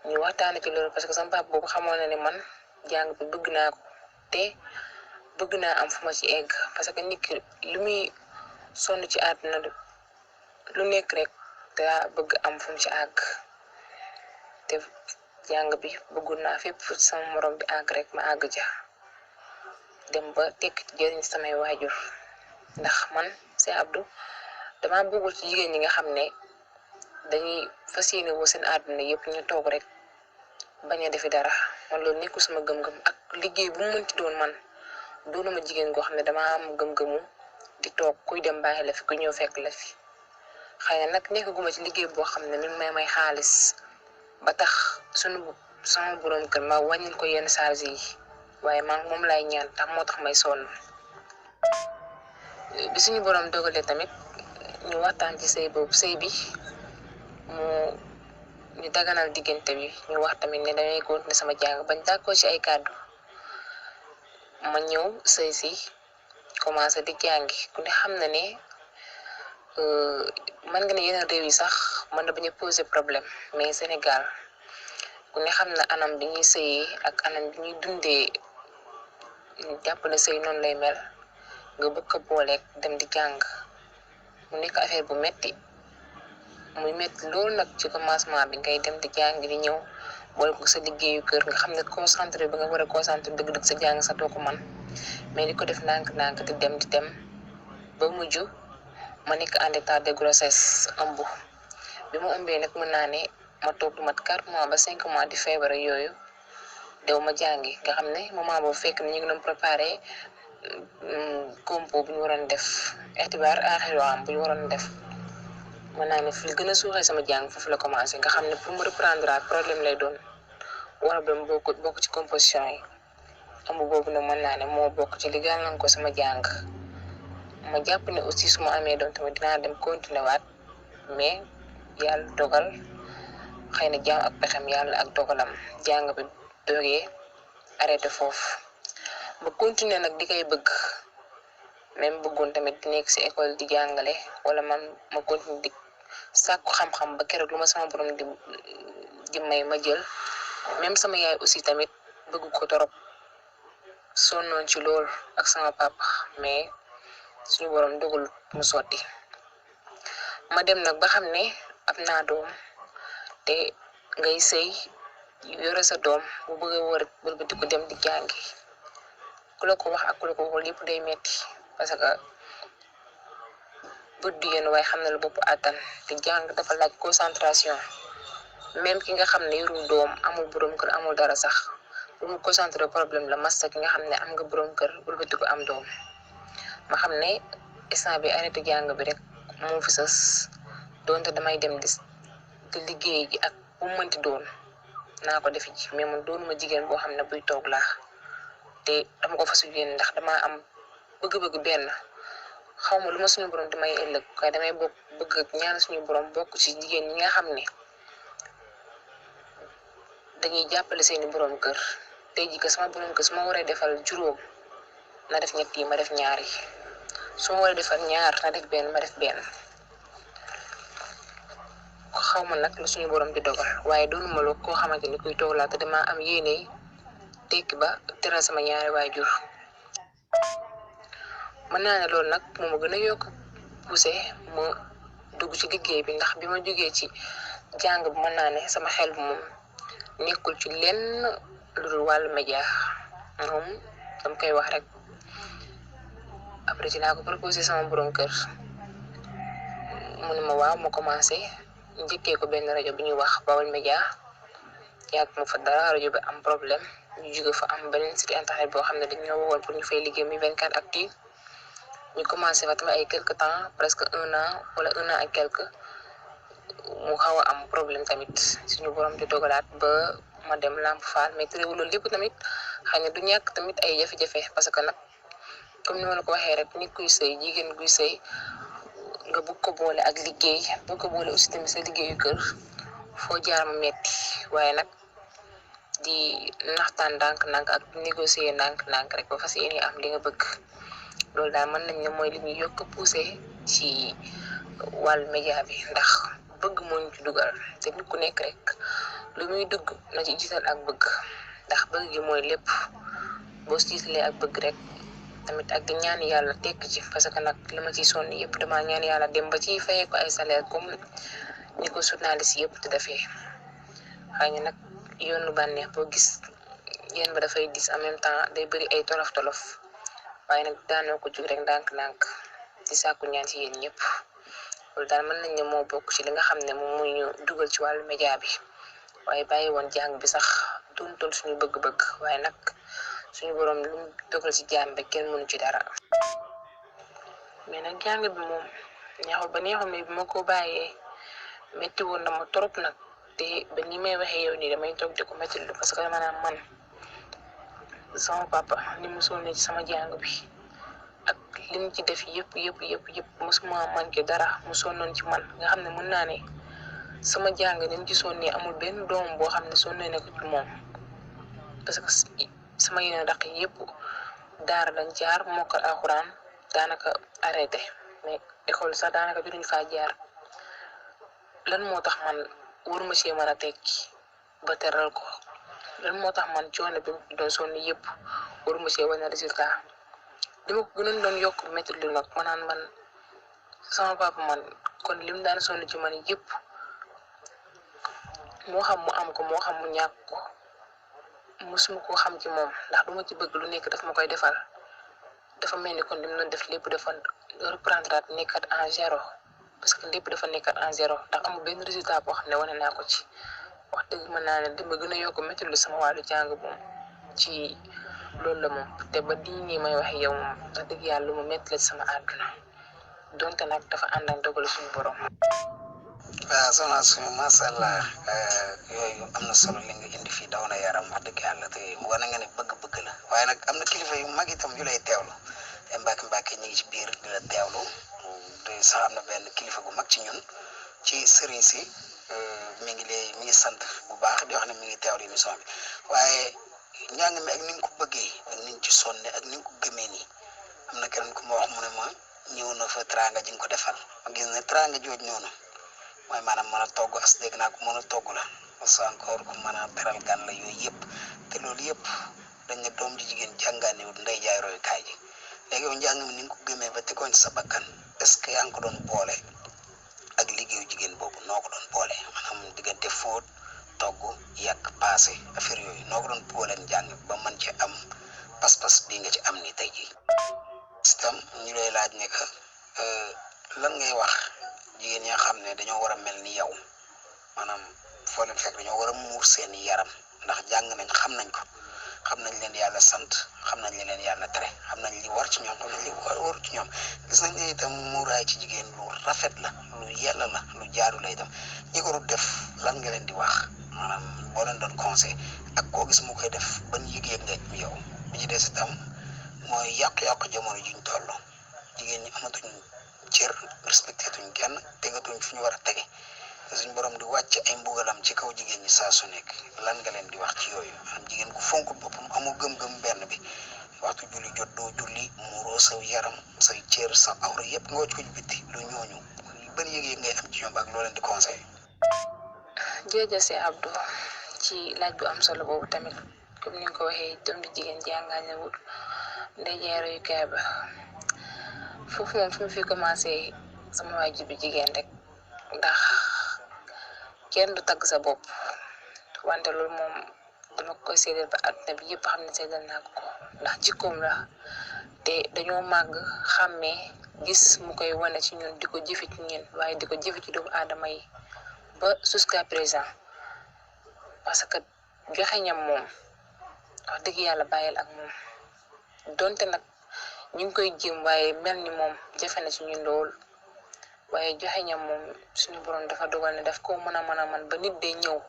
ñu waxtaanee ci loolu parce que sama papa boobu xamoon na ne man jàng bi bëgg naa ko te bëgg naa am fu ma ci egg parce que nit ki lu muy sonn ci àdduna lu nekk rek daa bëgg am fu mu ci àgg te jàng bi bëggoon naa fépp fu sama morom bi àgg rek ma àgg ja dem ba tekk ci jëriñ samay waajur ndax man Cheikh Abdou dama bëggul ci jigéen ñi nga xam ne dañuy fas yéene woo seen àdduna yëpp ñu toog rek bañ a defi dara man loolu nekkul sama gëm-gëm ak liggéey bu mu mënti doon man doonuma jigéen goo xam ne dama am gëm-gëmu di toog kuy dem bàyyi la fi ku ñëw fekk la fi xëy na nag nekkaguma ci liggéey boo xam ne mi may xaalis ba tax sama borom kër ma wàññil ko yenn charge yi waaye moom lay ñaan tax moo tax may sonn bi suñu borom dogalee tamit ñu waxtaan ci sëy bi ñu daganal diggante bi ñu wax tamit ne damay continuer sama jàng bañ d'accord ci ay kàddu ma ñëw sëy si commencé di jàngi ku ne xam na ne man nga ne yeneen réew yi sax mën na bañ a poser problème mais Sénégal ku ne xam na anam bi ñuy sëyee ak anam bi ñuy dundee jàpp na sëy noonu lay mel nga bëgg ko booleeg dem di jàng mu nekk affaire bu metti muy metti loolu nag ci commencement bi ngay dem di jàng di ñëw boole ko sa liggéeyu kër nga xam ne concentré ba nga war a concentré dëgg-dëgg sa jàng sa doo ko man mais di ko def ndànk-ndànk di dem ba mujj ma nekk en état de grossesse ëmb bi mu ëmbee nag mën naa ne ma toog lu mat 4 mois ba 5 mois di feebar yooyu dew ma jàngi nga xam ne moment boobu fekk na ñu ngi doon préparé compo bu ñu waroon def itibaar aaxiru am bu ñu waroon def mën naa ne fi gën a suuxee sama jàng foofu la commencé nga xam ne pour mu reprendre ak problème lay doon war a dem bokk ci composition yi ëmb boobu nag mën naa ne moo bokk ci li gàllankoor ko sama jàng ma jàpp ne aussi su ma amee doom tamit dinaa dem continuer waat mais yàlla dogal xëy na jaam ak pexem yàlla ak dogalam jàng bi dogee arrêté foofu ma continuer nag di koy bëgg même bëggoon tamit di nekk ci école di jàngale wala man ma continuer di sàkku xam-xam ba keroog lu ma sama borom di may ma jël même sama yaay aussi tamit bëgg ko torop sonnoon ci lool ak sama papa mais suñu borom dogal mu sotti ma dem nag ba xam ne am naa doom te ngay sëy yore sa doom bu bëgg a wër di ko dem di jàngi ku la ko wax ak ku la ko waxul yëpp day metti parce que bët du yéen waaye xam na la bopp àttan te jàng dafa laaj concentration même ki nga xam ne yorul doom amul borom kër amul dara sax bu mu concentré problème la massa ki nga xam ne am nga borom kër wëlbati ko am doom ma xam ne instant bi arrêté jàng bi rek moo fi sës doonte damay dem di liggéey ji ak bu mu mënti doon naa ko defi ji mais man doonuma jigéen boo xam ne buy toog laa te dama ko fasu yéen ndax damaa am bëgg-bëgg benn xaw ma lu ma suñu borom di may ëllëg waaye damay bëgg ñaan suñu borom bokk ci jigéen ñi nga xam ne dañuy jàppale seeni borom kër tey jii que sama borom kër su ma waree defal juróom na def ñett yi ma def ñaar yi su ma waree defal ñaar na def benn ma def benn xaw ma nag lu suñu borom di dogal waaye doonuma loo koo xamante ni kuy toog laa te dama am yéene tekki ba teral sama ñaari waajur mën naa ne loolu nag moo ma gën a yokk poussé ma dugg ci liggéey bi ndax bi ma jógee ci jàng bi mën naa ne sama xel bi moom nekkul ci lenn lu dul wàllu média moom dama koy wax rek après ci laa ko proposé sama borom kër mu ne ma waaw ma commencé njëkkee ko benn rajo bi ñuy wax Baol Média yàgg ma fa dara rajo bi am problème ñu jóge fa am beneen site internet boo xam ne dañ ñoo woowoon pour ñu fay liggéey mi 24 actu ñu commencé fa tamit ay quelque temps presque 1 an wala 1 an ak quelque mu xaw a am problème tamit suñu borom di dogalaat ba ma dem Lamp Fall mais terewul loolu lépp tamit xëy na du ñàkk tamit ay jafe-jafe parce que nag comme ni ma la ko waxee rek nit kuy sëy jigéen guy sëy nga bëgg ko boole ak liggéey bëgg ko boole aussi tamit sa liggéeyu kër foo jaar ma metti waaye nag di naxtaan ndànk-ndànk ak négocier ndànk-ndànk rek ba fas yéene am li nga bëgg loolu daal mën nañ ne mooy li ñuy yokk poussé ci wàllu média bi ndax bëgg moo ñu ci dugal te nit ku nekk rek lu muy dugg na ci jiital ak bëgg ndax bëgg gi mooy lépp boo si jiitalee ak bëgg rek tamit ak di ñaan yàlla tekk ci parce que nag li ma ciy sonn yëpp dama ñaan yàlla dem ba ci fayee ko ay salaire comme ni ko journaliste yëpp te defee xëy na nag yoonu bànneex boo gis yéen ba dafay dis en même temps day bëri ay tolof-tolof waaye nag daanoo ko jug rek ndànk-ndànk di sàkku ñaan ci yéen ñëpp loolu daal mën nañ ne moo bokk ci li nga xam ne moom muy ñu dugal ci wàllu média bi waaye bàyyi woon jàng bi sax doontoon suñu bëgg-bëgg waaye nag suñu borom lu mu dogal ci jaam bi kenn mënu ci dara mais nag jàng bi moom neexul ba neexul mais bi ma ko bàyyee métti woon na ma trop nag te ba ni may waxee yow nii damay toog di ko métti lu parce que dama naan man sama papa ni mu sonné ci sama jàng bi ak li mu ci def yëpp mosuma manqué dara mu sonnoon ci man nga xam ne mën naa ne sama jàng ni mu ci sonnee amul benn doom boo xam ne sonnee na ko ci moom parce que sama yeneen raq yëpp daara lañ jaar mokkal alxuraan daanaka arrêté mais école sax daanaka duñu faa jaar lan moo tax man waruma cee mën a tekki ba teral ko lan moo tax man coono bi doon sonni yëpp waruma cee wane résultat li ma ko gënoon doon yokk métti lu nag ma naan man sama papa man kon lim daan sonn ci man yëpp moo xam mu am ko moo xam mu ñàkk ko musuma koo xam ci moom ndax duma ci bëgg lu nekk daf ma koy defal dafa mel ni kon li mu doon def lépp dafa reprendre nekkat en zéro parce que lépp dafa nekkat en zéro ndax amul benn résultat boo xam ne wane naa ko ci wax dëgg mën naa ne dama gën a yokk métti lu sama wàllu jàng moom ci loolu la moom te ba di nii may wax yow moom wax dëgg yàlla lu mu métti la ci sama àdduna donte nag dafa ànd ak dogalu suñu borom. waaw soxna suñu macha allah yooyu am na solo li nga indi fii daw na yaram wax dëgg yàlla te wane nga ne bëgg-bëgg la waaye nag am na kilifa yu mag itam yu lay teewlu te mbàkk ñu ngi ci biir di la teewlu te sax am na benn kilifa gu mag ci ñun ci sëriñ si mi ngi sant bu baax di wax ne mi ngi teewlu émission bi waaye njàng mi ak ni nga ko bëggee ak ni nga ci sonne ak ni nga ko gëmee nii am na keneen ku ma wax mu ne ma ñëw na fa teraanga ji nga ko defal ma gis ne teraanga jooj noonu mooy maanaam mën a togg as dégg naa ko mën a togg la parce que encore ku mën a teral gan la yooyu yëpp te loolu yëpp dañ ne doom ji jigéen jàngaaniwut ndey jaay royukaay ji léegi yow njàng mi ni nga ko gëmee ba tegoon ci sa bakkan est-ce que yaa ngi ko doon boole ak liggéeyu jigéen boobu noo ko doon boole maanaam diggante fóot togg yàq paase affaire yooyu noo ko doon booleen njàng ba mën ci am pas-pas bii nga ci am ni tey jii système ñu lay laaj ne que lan ngay wax jigéen ñi nga xam ne dañoo war a mel ni yow maanaam foo leen fekk dañoo war a muur seen yaram ndax jàng nañ xam nañ ko xam nañ leen yàlla sant xam nañ leen yàlla tere xam nañ li war ci ñoom xam nañ li waru ci ñoom gis nañ ne itam muuraay ci jigéen lu rafet la lu yàlla la lu jaaru la itam ñi ko def lan nga leen di wax maanaam boo leen doon conseil ak koo gis mu koy def ban yëg-yëg nga ci yow bi ci des itam mooy yàq-yàq jamono juñ toll jigéen ñi amatuñ cër respecté tuñ kenn tegatuñ fi ñu war a tege suñ borom di wàcc ay mbugalam ci kaw jigéen ñi saa su nekk lan nga leen di wax ci yooyu am jigéen ku fonk boppam amul gëm-gëm benn bi waxtu julli jot doo julli muuroo sa yaram say cër sa awra yëpp nga wàcc ko ci bitti lu ñooñu ban yëg-yëg ngay am ci ñoom ak loo leen di conseil jërëjëf si Abdou ci laaj bu am solo boobu tamit comme ni nga ko waxee doom di jigéen jàngaanewul ndey jaay royukaay ba foofu moom fi mu fi commencé sama waajur bi jigéen rek ndax kenn du tagg sa bopp wante loolu moom dama koy séedal ba àdduna bi yëpp xam ne séedal naa ko ndax jikkoom la te dañoo màgg xàmmee gis mu koy wane ci ñun di ko jëfe ci ñun waaye di ko jëfe ci doomu aadama yi ba jusqu'à présent parce que joxe ñam moom wax dëgg yàlla bàyyil ak moom donte nag ñu ngi koy jéem waaye mel ni moom jafe na ci ñun lool waaye joxe ñam moom suñu borom dafa dogal ne daf ko mën a man ba nit day ñëw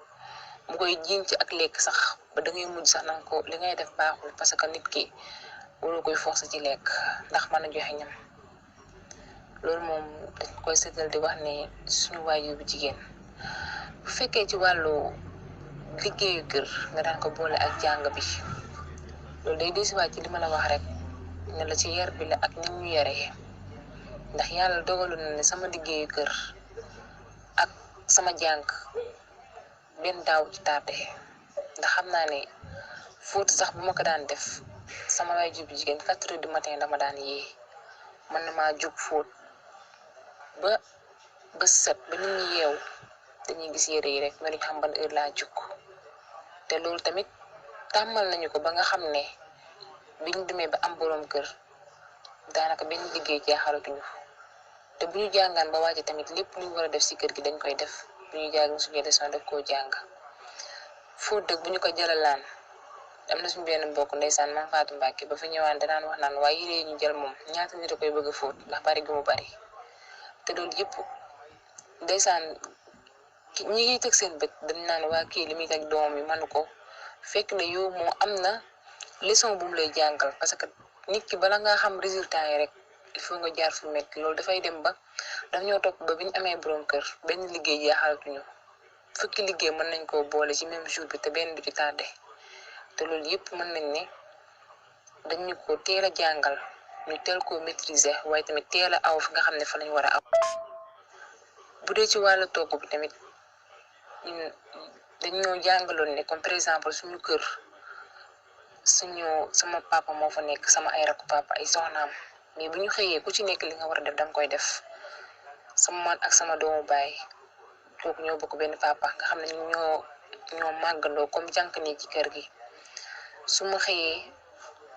mu koy jiin ci ak lekk sax ba da ngay mujj sax nanga ko li ngay def baaxul parce que nit ki waroo koy forcer ci lekk ndax mën a joxe ñam loolu moom dañ koy seetal di wax ne suñu waajur bu jigéen bu fekkee ci wàllu liggéeyu kër nga daan ko boole ak jàng bi loolu day desiwaat ci li ma la wax rek ne la ci yar bi la ak nit ñu yaree ndax yàlla dogaloon na ne sama liggéeyu kër ak sama jàng benn daaw ci tardé ndax xam naa ne fóot sax bu ma ko daan def sama waajur bu jigéen 4 heures du matin dama daan yee mën na maa jóg fóot ba set ba nit ñi yeew dañuy gis yére yi rek mais duñ xam ban heure laa jóg te loolu tamit tàmmal nañu ko ba nga xam ne biñ demee ba am boroom kër daanaka benn liggéey jaaxalatuñu te bu ñu jàngaan ba wàcc tamit lépp lu ñu war a def ci kër gi dañ koy def bu ñu jàng suñu leçon daf koo jàng fóot dëgg bu ñu ko jëlalaan am na suñu benn mbokk ndeysaan man Fatou Mbacke ba fi ñëwaan danaan wax naan waaye yére yi ñu jël moom ñaata nit a koy bëgg a fóot ndax bari gi mu bari te loolu yëpp ndeysaan ñi ngi teg seen bët dañ naan waa kii li muy teg doom yi mënu ko fekk ne yow moo am na leçon bu mu lay jàngal parce que nit ki bala nga xam résultat yi rek il faut nga jaar fu metti loolu dafay dem ba daf ñoo topp ba biñu amee borom kër benn liggéey jaaxalatuñu fukki liggéey mën nañ koo boole ci même jour bi te benn du ci tardé te loolu yëpp mën nañ ne dañu ko teel a jàngal ñu teel koo maîtriser waaye tamit teel a aw fi nga xam ne fa lañ war a aw bu dee ci wàllu togg bi tamit dañoo jàngaloon ne comme par exemple suñu kër sama papa moo fa nekk sama ay rakku papa ay soxnaam mais bu ñu xëyee ku ci nekk li nga war a def danga koy def sama man ak sama doomu baay kooku ñoo bokk benn papa nga xam ne ñoo màggandoo comme jànk nii ci kër gi su ma xëyee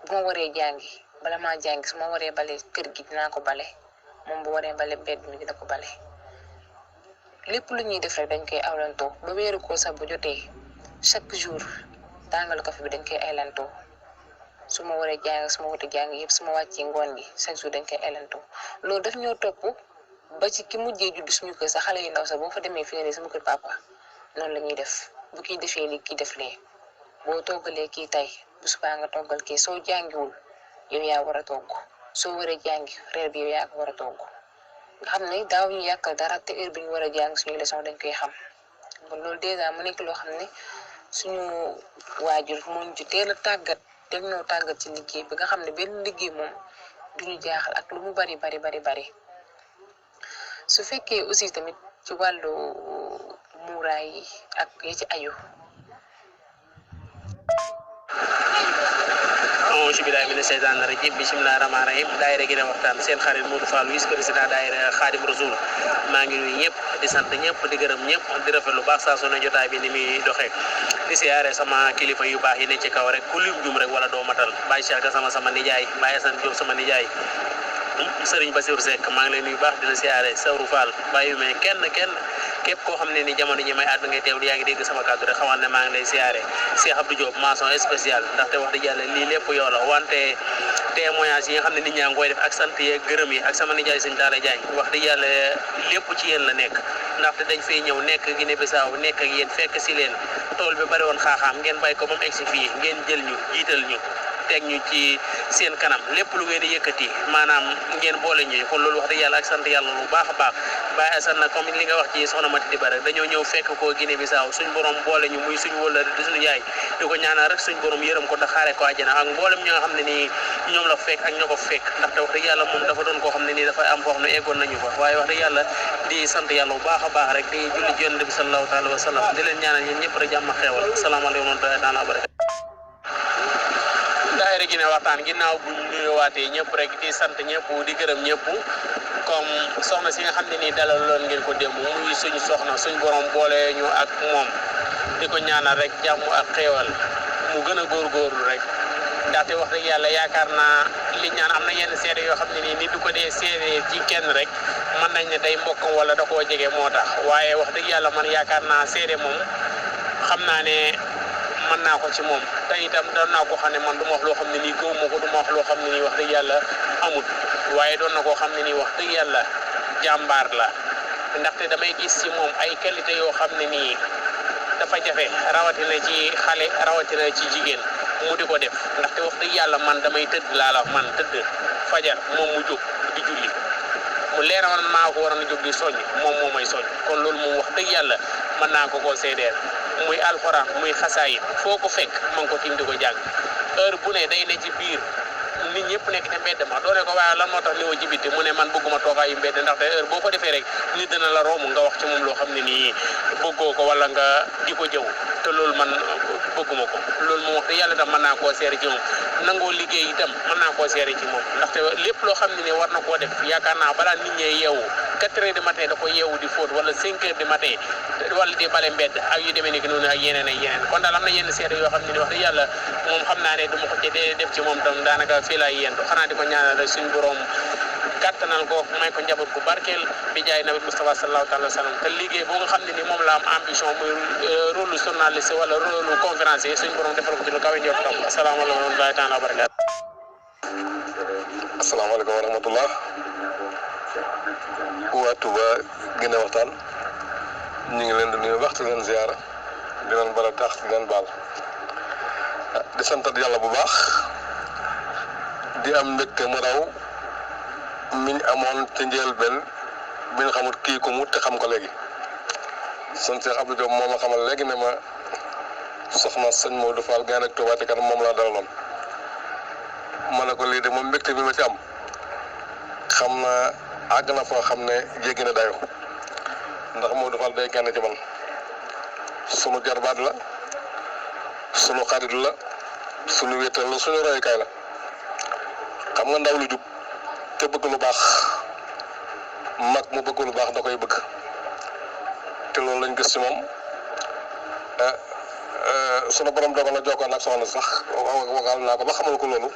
bu ma waree jàngi bala maa jàng su ma waree bale kër gi dinaa ko bale moom bu waree bale mbedd mi dina ko bale lépp lu ñuy def rek dañ koy awlantoo ba weeru ko sax bu jotee chaque jour tàngal kafe bi dañ koy aylantoo su ma waree jàng su ma waree jàng yëpp su ma wàccee ngoon gi chaque jour dañ koy aylantoo loolu daf ñoo topp ba ci ki mujjee judd suñu kër sax xale yu ndaw sax boo fa demee fii nii sama kër papa noonu la ñuy def bu kii defee lii kii def lee boo toggalee kii tey bu subaa nga toggal kii soo jàngiwul yow yaa war a togg soo waree jàngi reer bi yow yaa ko war a togg nga xam ne daaw ñu yàqal dara te heure bi ñu war a jàng suñu leçon dañ koy xam bon loolu dèjà mu nekk loo xam ne suñu waajur moo ci teel a tàggat teg ñoo tàggat ci liggéey bi nga xam ne benn liggéey moom duñu jaaxal ak lu mu bari su fekkee aussi tamit ci wàllu muuraay yi ak yi ci ayu auzu billaahi mina seytaani rajiim bismillaahi rahmaani rahiim daayira Gine Waxtaan seen xarit Modou Fall vice président daayira Xaadim Rasul maa ngi nuyu ñëpp di sant ñëpp di gërëm ñëpp di rafet lu baax saa su ne jotaay bi ni muy doxee di siyaare sama kilifa yu baax yi ne ci kaw rek ku lim jum rek wala doo matal Baye Cheikh sama nijaay Baye Assane Diop sama nijaay Serigne Bassirou Seck maa ngi lay nuyu baax di la siyaare Sawru Fall bàyyi mais kenn képp koo xam ne ni jamono ji may àddu ngay teewlu yaa ngi dégg sama kàddu rek xamal ne maa ngi lay siyaare Cheikh Abdou Diop mention spéciale ndaxte wax dëgg yàlla lii lépp yow la wante témoignage yi nga xam ne nit ñaa ngi koy def ak sant yeeg gërëm yi ak sama nijaay Sëñ Talla Diagne wax dëgg yàlla lépp ci yéen la nekk ndaxte dañ fay ñëw nekk Guinée Bissau nekk ak yéen fekk si leen tool bi bari woon xaaxaam ngeen bàyyi ko ba mu egg si fii ngeen jël ñu jiital ñu teg ñu ci seen kanam lépp lu ngeen di yëkkati maanaam ngeen boole ñu kon loolu wax dëgg yàlla ak sant yàlla lu baax a baax Baye Assane nag comme li nga wax ci soxna Mati Diba rek dañoo ñëw fekk ko Guinée Bissau suñ borom boole ñu muy suñ wala di suñu yaay di ko ñaanal rek suñ borom yërëm ko te xaare ko àjjana ak mboolem ñi nga xam ne nii ñoom la fekk ak ñoo ko fekk ndaxte wax dëgg yàlla moom dafa doon koo xam ne nii dafa am foo xam ne eggoon nañu fa waaye wax dëgg yàlla di sant yàlla bu baax a baax rek di julli ci Yonent bi sallallahu taala wa sallam di leen ñaanal yéen ñëpp rek jàmm xeewal asalaamaaleykum wa rahmatullaahi wa barakaatuh daayira Gine Waxtaan ginnaaw bu ñu nuyuwaatee ñëpp rek di sant ñëpp di gërëm ñëpp comme soxna si nga xam ne nii dalaloon ngeen ko démb muy suñu soxna suñ borom boole ñu ak moom di ko ñaanal rek jàmm ak xéewal mu gën a góorgóorlu rek ndaxte wax dëgg yàlla yaakaar naa li ñaan am na yenn seede yoo xam ne nii nit du ko dee seede ci kenn rek mën nañ ne day mbokkam wala da koo jege moo tax waaye wax dëgg yàlla man yaakaar naa seede moom xam naa ne mën naa ko ci moom te itam doon naa ko xam ne man du ma wax loo xam ne nii gëw ma ko du ma wax loo xam ne nii wax dëgg yàlla amut waaye doon na koo xam ne nii wax dëgg yàlla jàmbaar la ndaxte damay gis ci moom ay qualité yoo xam ne nii dafa jafe rawatina ci xale rawatina ci jigéen mu di ko def ndaxte wax dëgg yàlla man damay tëdd laa la man tëdd fajar moom mu jóg di julli mu leer man maa ko waroon a jóg di soññ moom moo may soññ kon loolu moom wax dëgg yàlla mën naa ko koo seedeel muy alxuraan muy xasaayit foo ko fekk ma ngi ko tim di ko jàng heure bu ne day ne ci biir nit ñëpp nekk te mbedd ma doone ko waaye lan moo tax niwa jibiti mu ne man bëgguma toogaayu mbedd ndaxte heure boo ko defee rek nit dina la romb nga wax ci moom loo xam ne nii bëggoo ko wala nga di ko jëw te loolu man bëgguma ko loolu moom wax dëgg yàlla tam mën naa koo seere ci moom nangoo liggéey itam mën naa koo seere ci moom ndaxte lépp loo xam ne nii war na koo def yaakaar naa balaa nit ñee yeewu 4 heures du matin da ko yeewu di fóot wala 5 heures du matin wala di bale mbedd ak yu demee ni ki noonu ak yeneen kon daal am na yenn seede yoo xam ne ni wax dëgg yàlla moom xam naa ne du ma ko ci def ci moom tam daanaka fii laay yendu xanaa di ko ñaanal rek suñu borom kattanal ko may ko njaboot ku barkeel bi jaay nabi Mustafa sallallahu taala wa sallam te liggéey boo nga xam ne ni moom la am ambition muy rôle journaliste wala rôle conférencier suñu borom defal ko ci lu kawe njortam asalaamaaleykum wa rahmatullahi taala wa barakaatu. asalaamaaleykum wa rahmatullah waa Touba Gine Waxtaan ñu ngi leen di nuyu waxtu leen ziyaara di leen bala tax di leen baal di santat yàlla bu baax di am mbégte mu raw miñ amoon ca njëlbéen bi ñu xamul kii ku mu te xam ko léegi sëñ Cheikh Abdou Diop moo ma xamal léegi ne ma soxna sëñ Modou Fall Gaynde ak Touba Ca Kanam moom laa dalaloon ma ne ko lii de moom mbégte bi ma ci am xam na àgg na foo xam ne jéggi na dayo ndax Modou Fall day gànn ci man sunu jarbaat la sunu xarit la sunu wéetal la sunu royukaay la xam nga ndaw lu jub te bëgg lu baax mag mu bëgg lu baax da koy bëgg te loolu lañ gis ci moom sunu borom dogal na jokkoon ak soxna sax waxal naa ko ba xamal ko loolu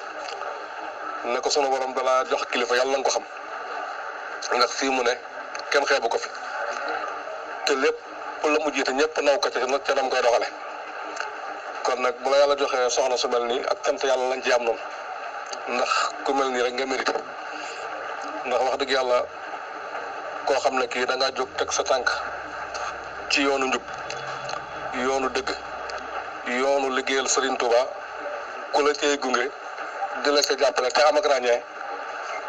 ne ko sunu borom dalaa jox kilifa yàlla na nga ko xam ndax fii mu ne kenn xeebu ko fi te lépp la mu jiite ñëpp naw ko ca nam koy doxale kon nag bu la yàlla joxee soxna su mel nii ak sant yàlla lañ ci am noonu ndax ku mel nii rek nga mérité ndax wax dëgg yàlla koo xam ne kii da ngaa jóg teg sa tànk ci yoonu njub yoonu dëgg yoonu liggéeyal Serigne Touba ku la cay gunge di la ca jàppale te am ak ràññee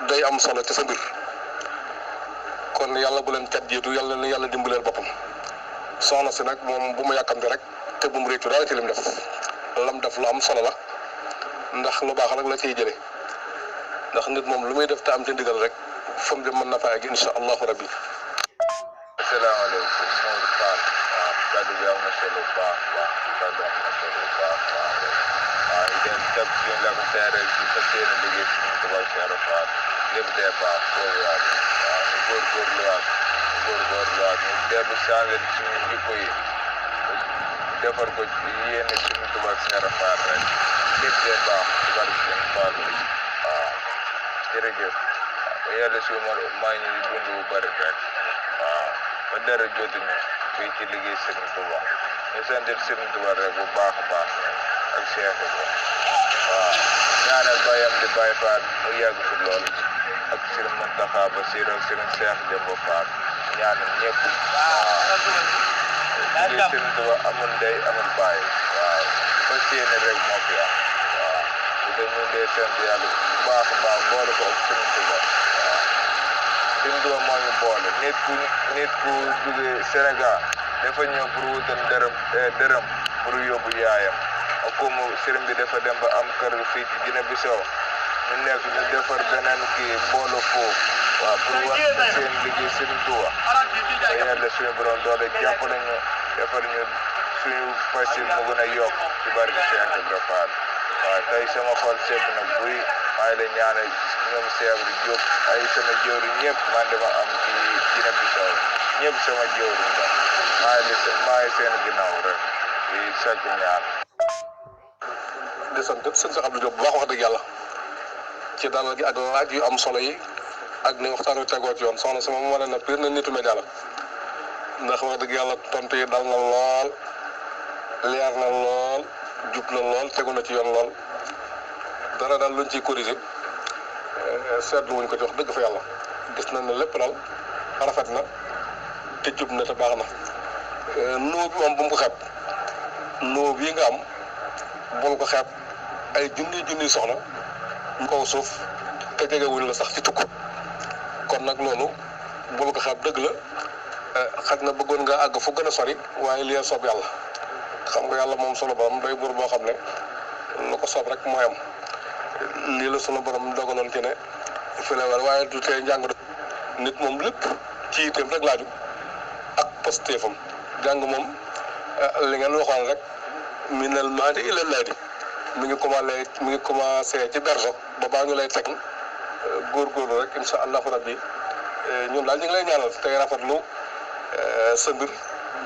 day am solo ci sa mbir kon yàlla bu leen cat jiitu yàlla na yàlla dimbaleel boppam soxna si nag moom bu mu yàkkamte rek te bu mu réccu dara ci lim def lu am solo la ndax lu baax rek la ciy jële ndax nit moom lu muy def te am ci ndigal rek fam bi mën na fa egg insha allahu rabbi. asalaamaaleykum Maodo Fall waaw kàddu gi am na solo bu baax kàddu am na solo bu baax waaw ñu dem teg ci la ko seereel ci sa seen liggéey ci ñu tubaab Cheikh Fall lépp dee baax boobu waaw ñu góorgóorluwaat ñu dellu changé suñu jikko yi defar ko ci yéene ci ñu tubaab Cheikh Fall rek lépp dee baax ci bari seen Fall waaw jërëjëf yàlla si maa ñu dund bu bari rek waaw ba dara jotuñu fii ci liggéey Serigne Touba ñu sant Serigne Touba rek bu baax a baax ak Cheikh bi waaw ñaanal bayam di Baye Fall mu yàgg fi lool ak Serigne Mountakha Bassirou ak Serigne Cheikh Demba Fall ñaanal ñëpp waaw liggéey Serigne Touba amul ndey amul baay waaw fas yéene rek moo fi am waaw dañu dee sant yàlla bu baax a baax boole ko ak Serigne Touba waaw Serigne Touba moo ñu boole nit ku jóge Sénégal dafa ñëw pour wutal dërëm pour yóbbu yaayam ak comme Serigne bi dafa dem ba am kër fii ci Guinée Bissau ñu nekk ñu defar beneen kii mbooloo foofu waaw pour wax seen liggéey Serigne Touba te yàlla suñu borom doole jàppale ñu defar ñu suñu fas yi mu gën a yokk ci barke Cheikh Ibra Fall waaw tey sama xol seet nag buy maa ngi lay ñaanal ñoom Seydou Diop ay sama jëwriñ ñëpp man dama am ci Guinée Bissau ñëpp sama jëwriñ la maa ngi seen ginnaaw rek di sakku ñaan. di sant sëñ Abdou Diop bu baax wax dëgg yàlla ci dalal gi ak laaj yu am solo yi ak ni waxtaan wi tegoo ci yoon soxna si moom wane na pire na nitu média la ndax wax dëgg yàlla tontu yi dal na lool leer na lool jub na lool tegu na ci yoon lool dara daal luñ ciy corriger seetlu wuñ ko ci wax dëgg fa yàlla gis nañ ne lépp daal rafet na te jub na te baax na noo bi moom bu mu ko xeeb noo bii nga am bul ko xeeb ay junniy soxna ñu kaw suuf te jegewuñ la sax ci tukk kon nag loolu bul ko xeeb dëgg la xaj na bëggoon nga àgg fu gën a sori waaye li soob yàlla xam nga yàlla moom sunu borom day buur boo xam ne lu ko soob rek mooy am lii la sunu borom dogaloon ci ne fi la war waaye du tee njàng nit moom lépp ci yitteem rek laaju ak postéefam jàng moom li ngeen waxoon rek minal mahdi ilal lahdi mi ngi commencé ci berso ba baa ñu lay teg góorgóorlu rek incha allahu rabbi ñun daal ñu ngi lay ñaanal tey rafetlu sa mbir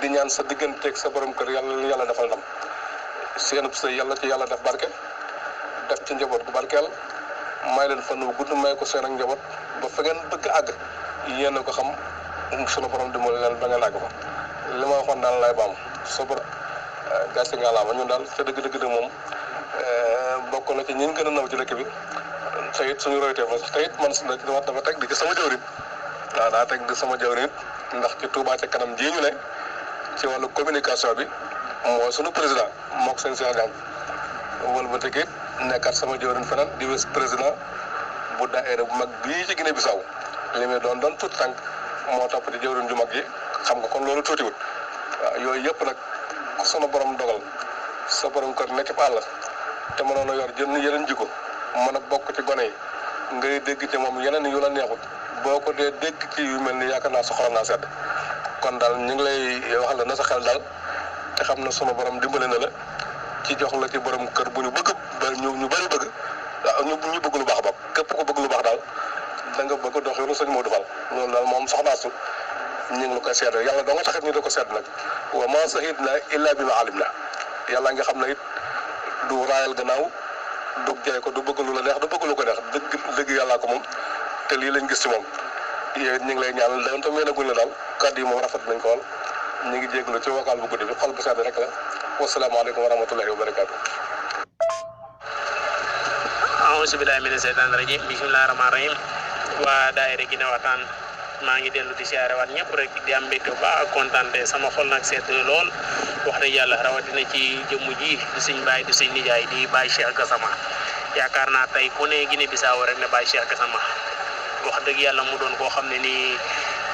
di ñaan sa digganteeg sa borom kër yàlla defal ndam seenub sëy yàlla ci yàlla def barke def ci njaboot gu barkeel may leen fan wu gudd may ko seen ak njaboot ba fa ngeen bëgg àgg yéen a ko xam sunu borom dimbali leen ba ngeen àgg fa li ma waxoon daal lay baam sa borom gàcce nga laama ñun daal te dëgg moom bokk na ci ñi gën a naw ci dëkk bi te it suñu royteef la te it man dafa teg di ci sama jawrin waaw daa teg di sama jawrin it ndax ci Touba ca kanam ji ñu ne ci wàllu communication bi mooy sunu président mook seen Cheikh Diagne wala ba teg it nekkaat sama jawrin feneen di vice président bu daayira bu mag bii ci Guinée Bissau li muy doon tuuti tànk moo topp ci jawrin ju mag yi xam nga kon loolu tuutiwut waaw yooyu yëpp nag sunu borom dogal sa borom kër nekk ci àll te mënoon a yor yeneen jikko mën a bokk ci gone yi ngay dégg ci moom yeneen yu la neexut boo ko dee dégg ci yu mel ni yaakaar naa sa xol naa sedd kon daal ñu ngi lay wax la na sa xel daal te xam na sunu borom dimbale na la ci jox la ci borom kër bu ñu bëgg ba ñu bëri bëgg waaw ñu bëgg lu baax ba képp ko bëgg lu baax daal da nga bëgg dox yoonu sëñ Modou Fall loolu daal moom soxnaasu ñu ngi la koy seetlu yàlla doo nga taxit ñu da ko seet nag wa ma sahidna illa bi ma alim na yàlla nga xam ne it du raayal gannaaw du jaay ko du bëgg lu la neex du bëgg lu ko neex dëgg yàllaa ko moom te lii lañ gis ci moom yéen ñu ngi lay ñaanal dañ tam yéen a guñ la daal kàddu yi moom rafet nañ ko wal ñu ngi jégalu ci vocal bu guddi bi xol bu sedd rek la wasalaamaaleykum wa rahmatullahi wa barakaatu. auzu billahi mina seytaani rajim bismillahi rahmaani rahim waa daayira gi ne waxtaan maa ngi dellu di siyaare waat ñëpp rek di am mbégte bu baax ak kontaante sama xol nag seet lool wax dëgg yàlla rawatina ci jëmm ji di suñ baay di suñ nijaay di Baye Cheikh Gassama yaakaar naa tey ku ne Guinée Bissau rek ne Baye Cheikh Gassama wax dëgg yàlla mu doon koo xam ne nii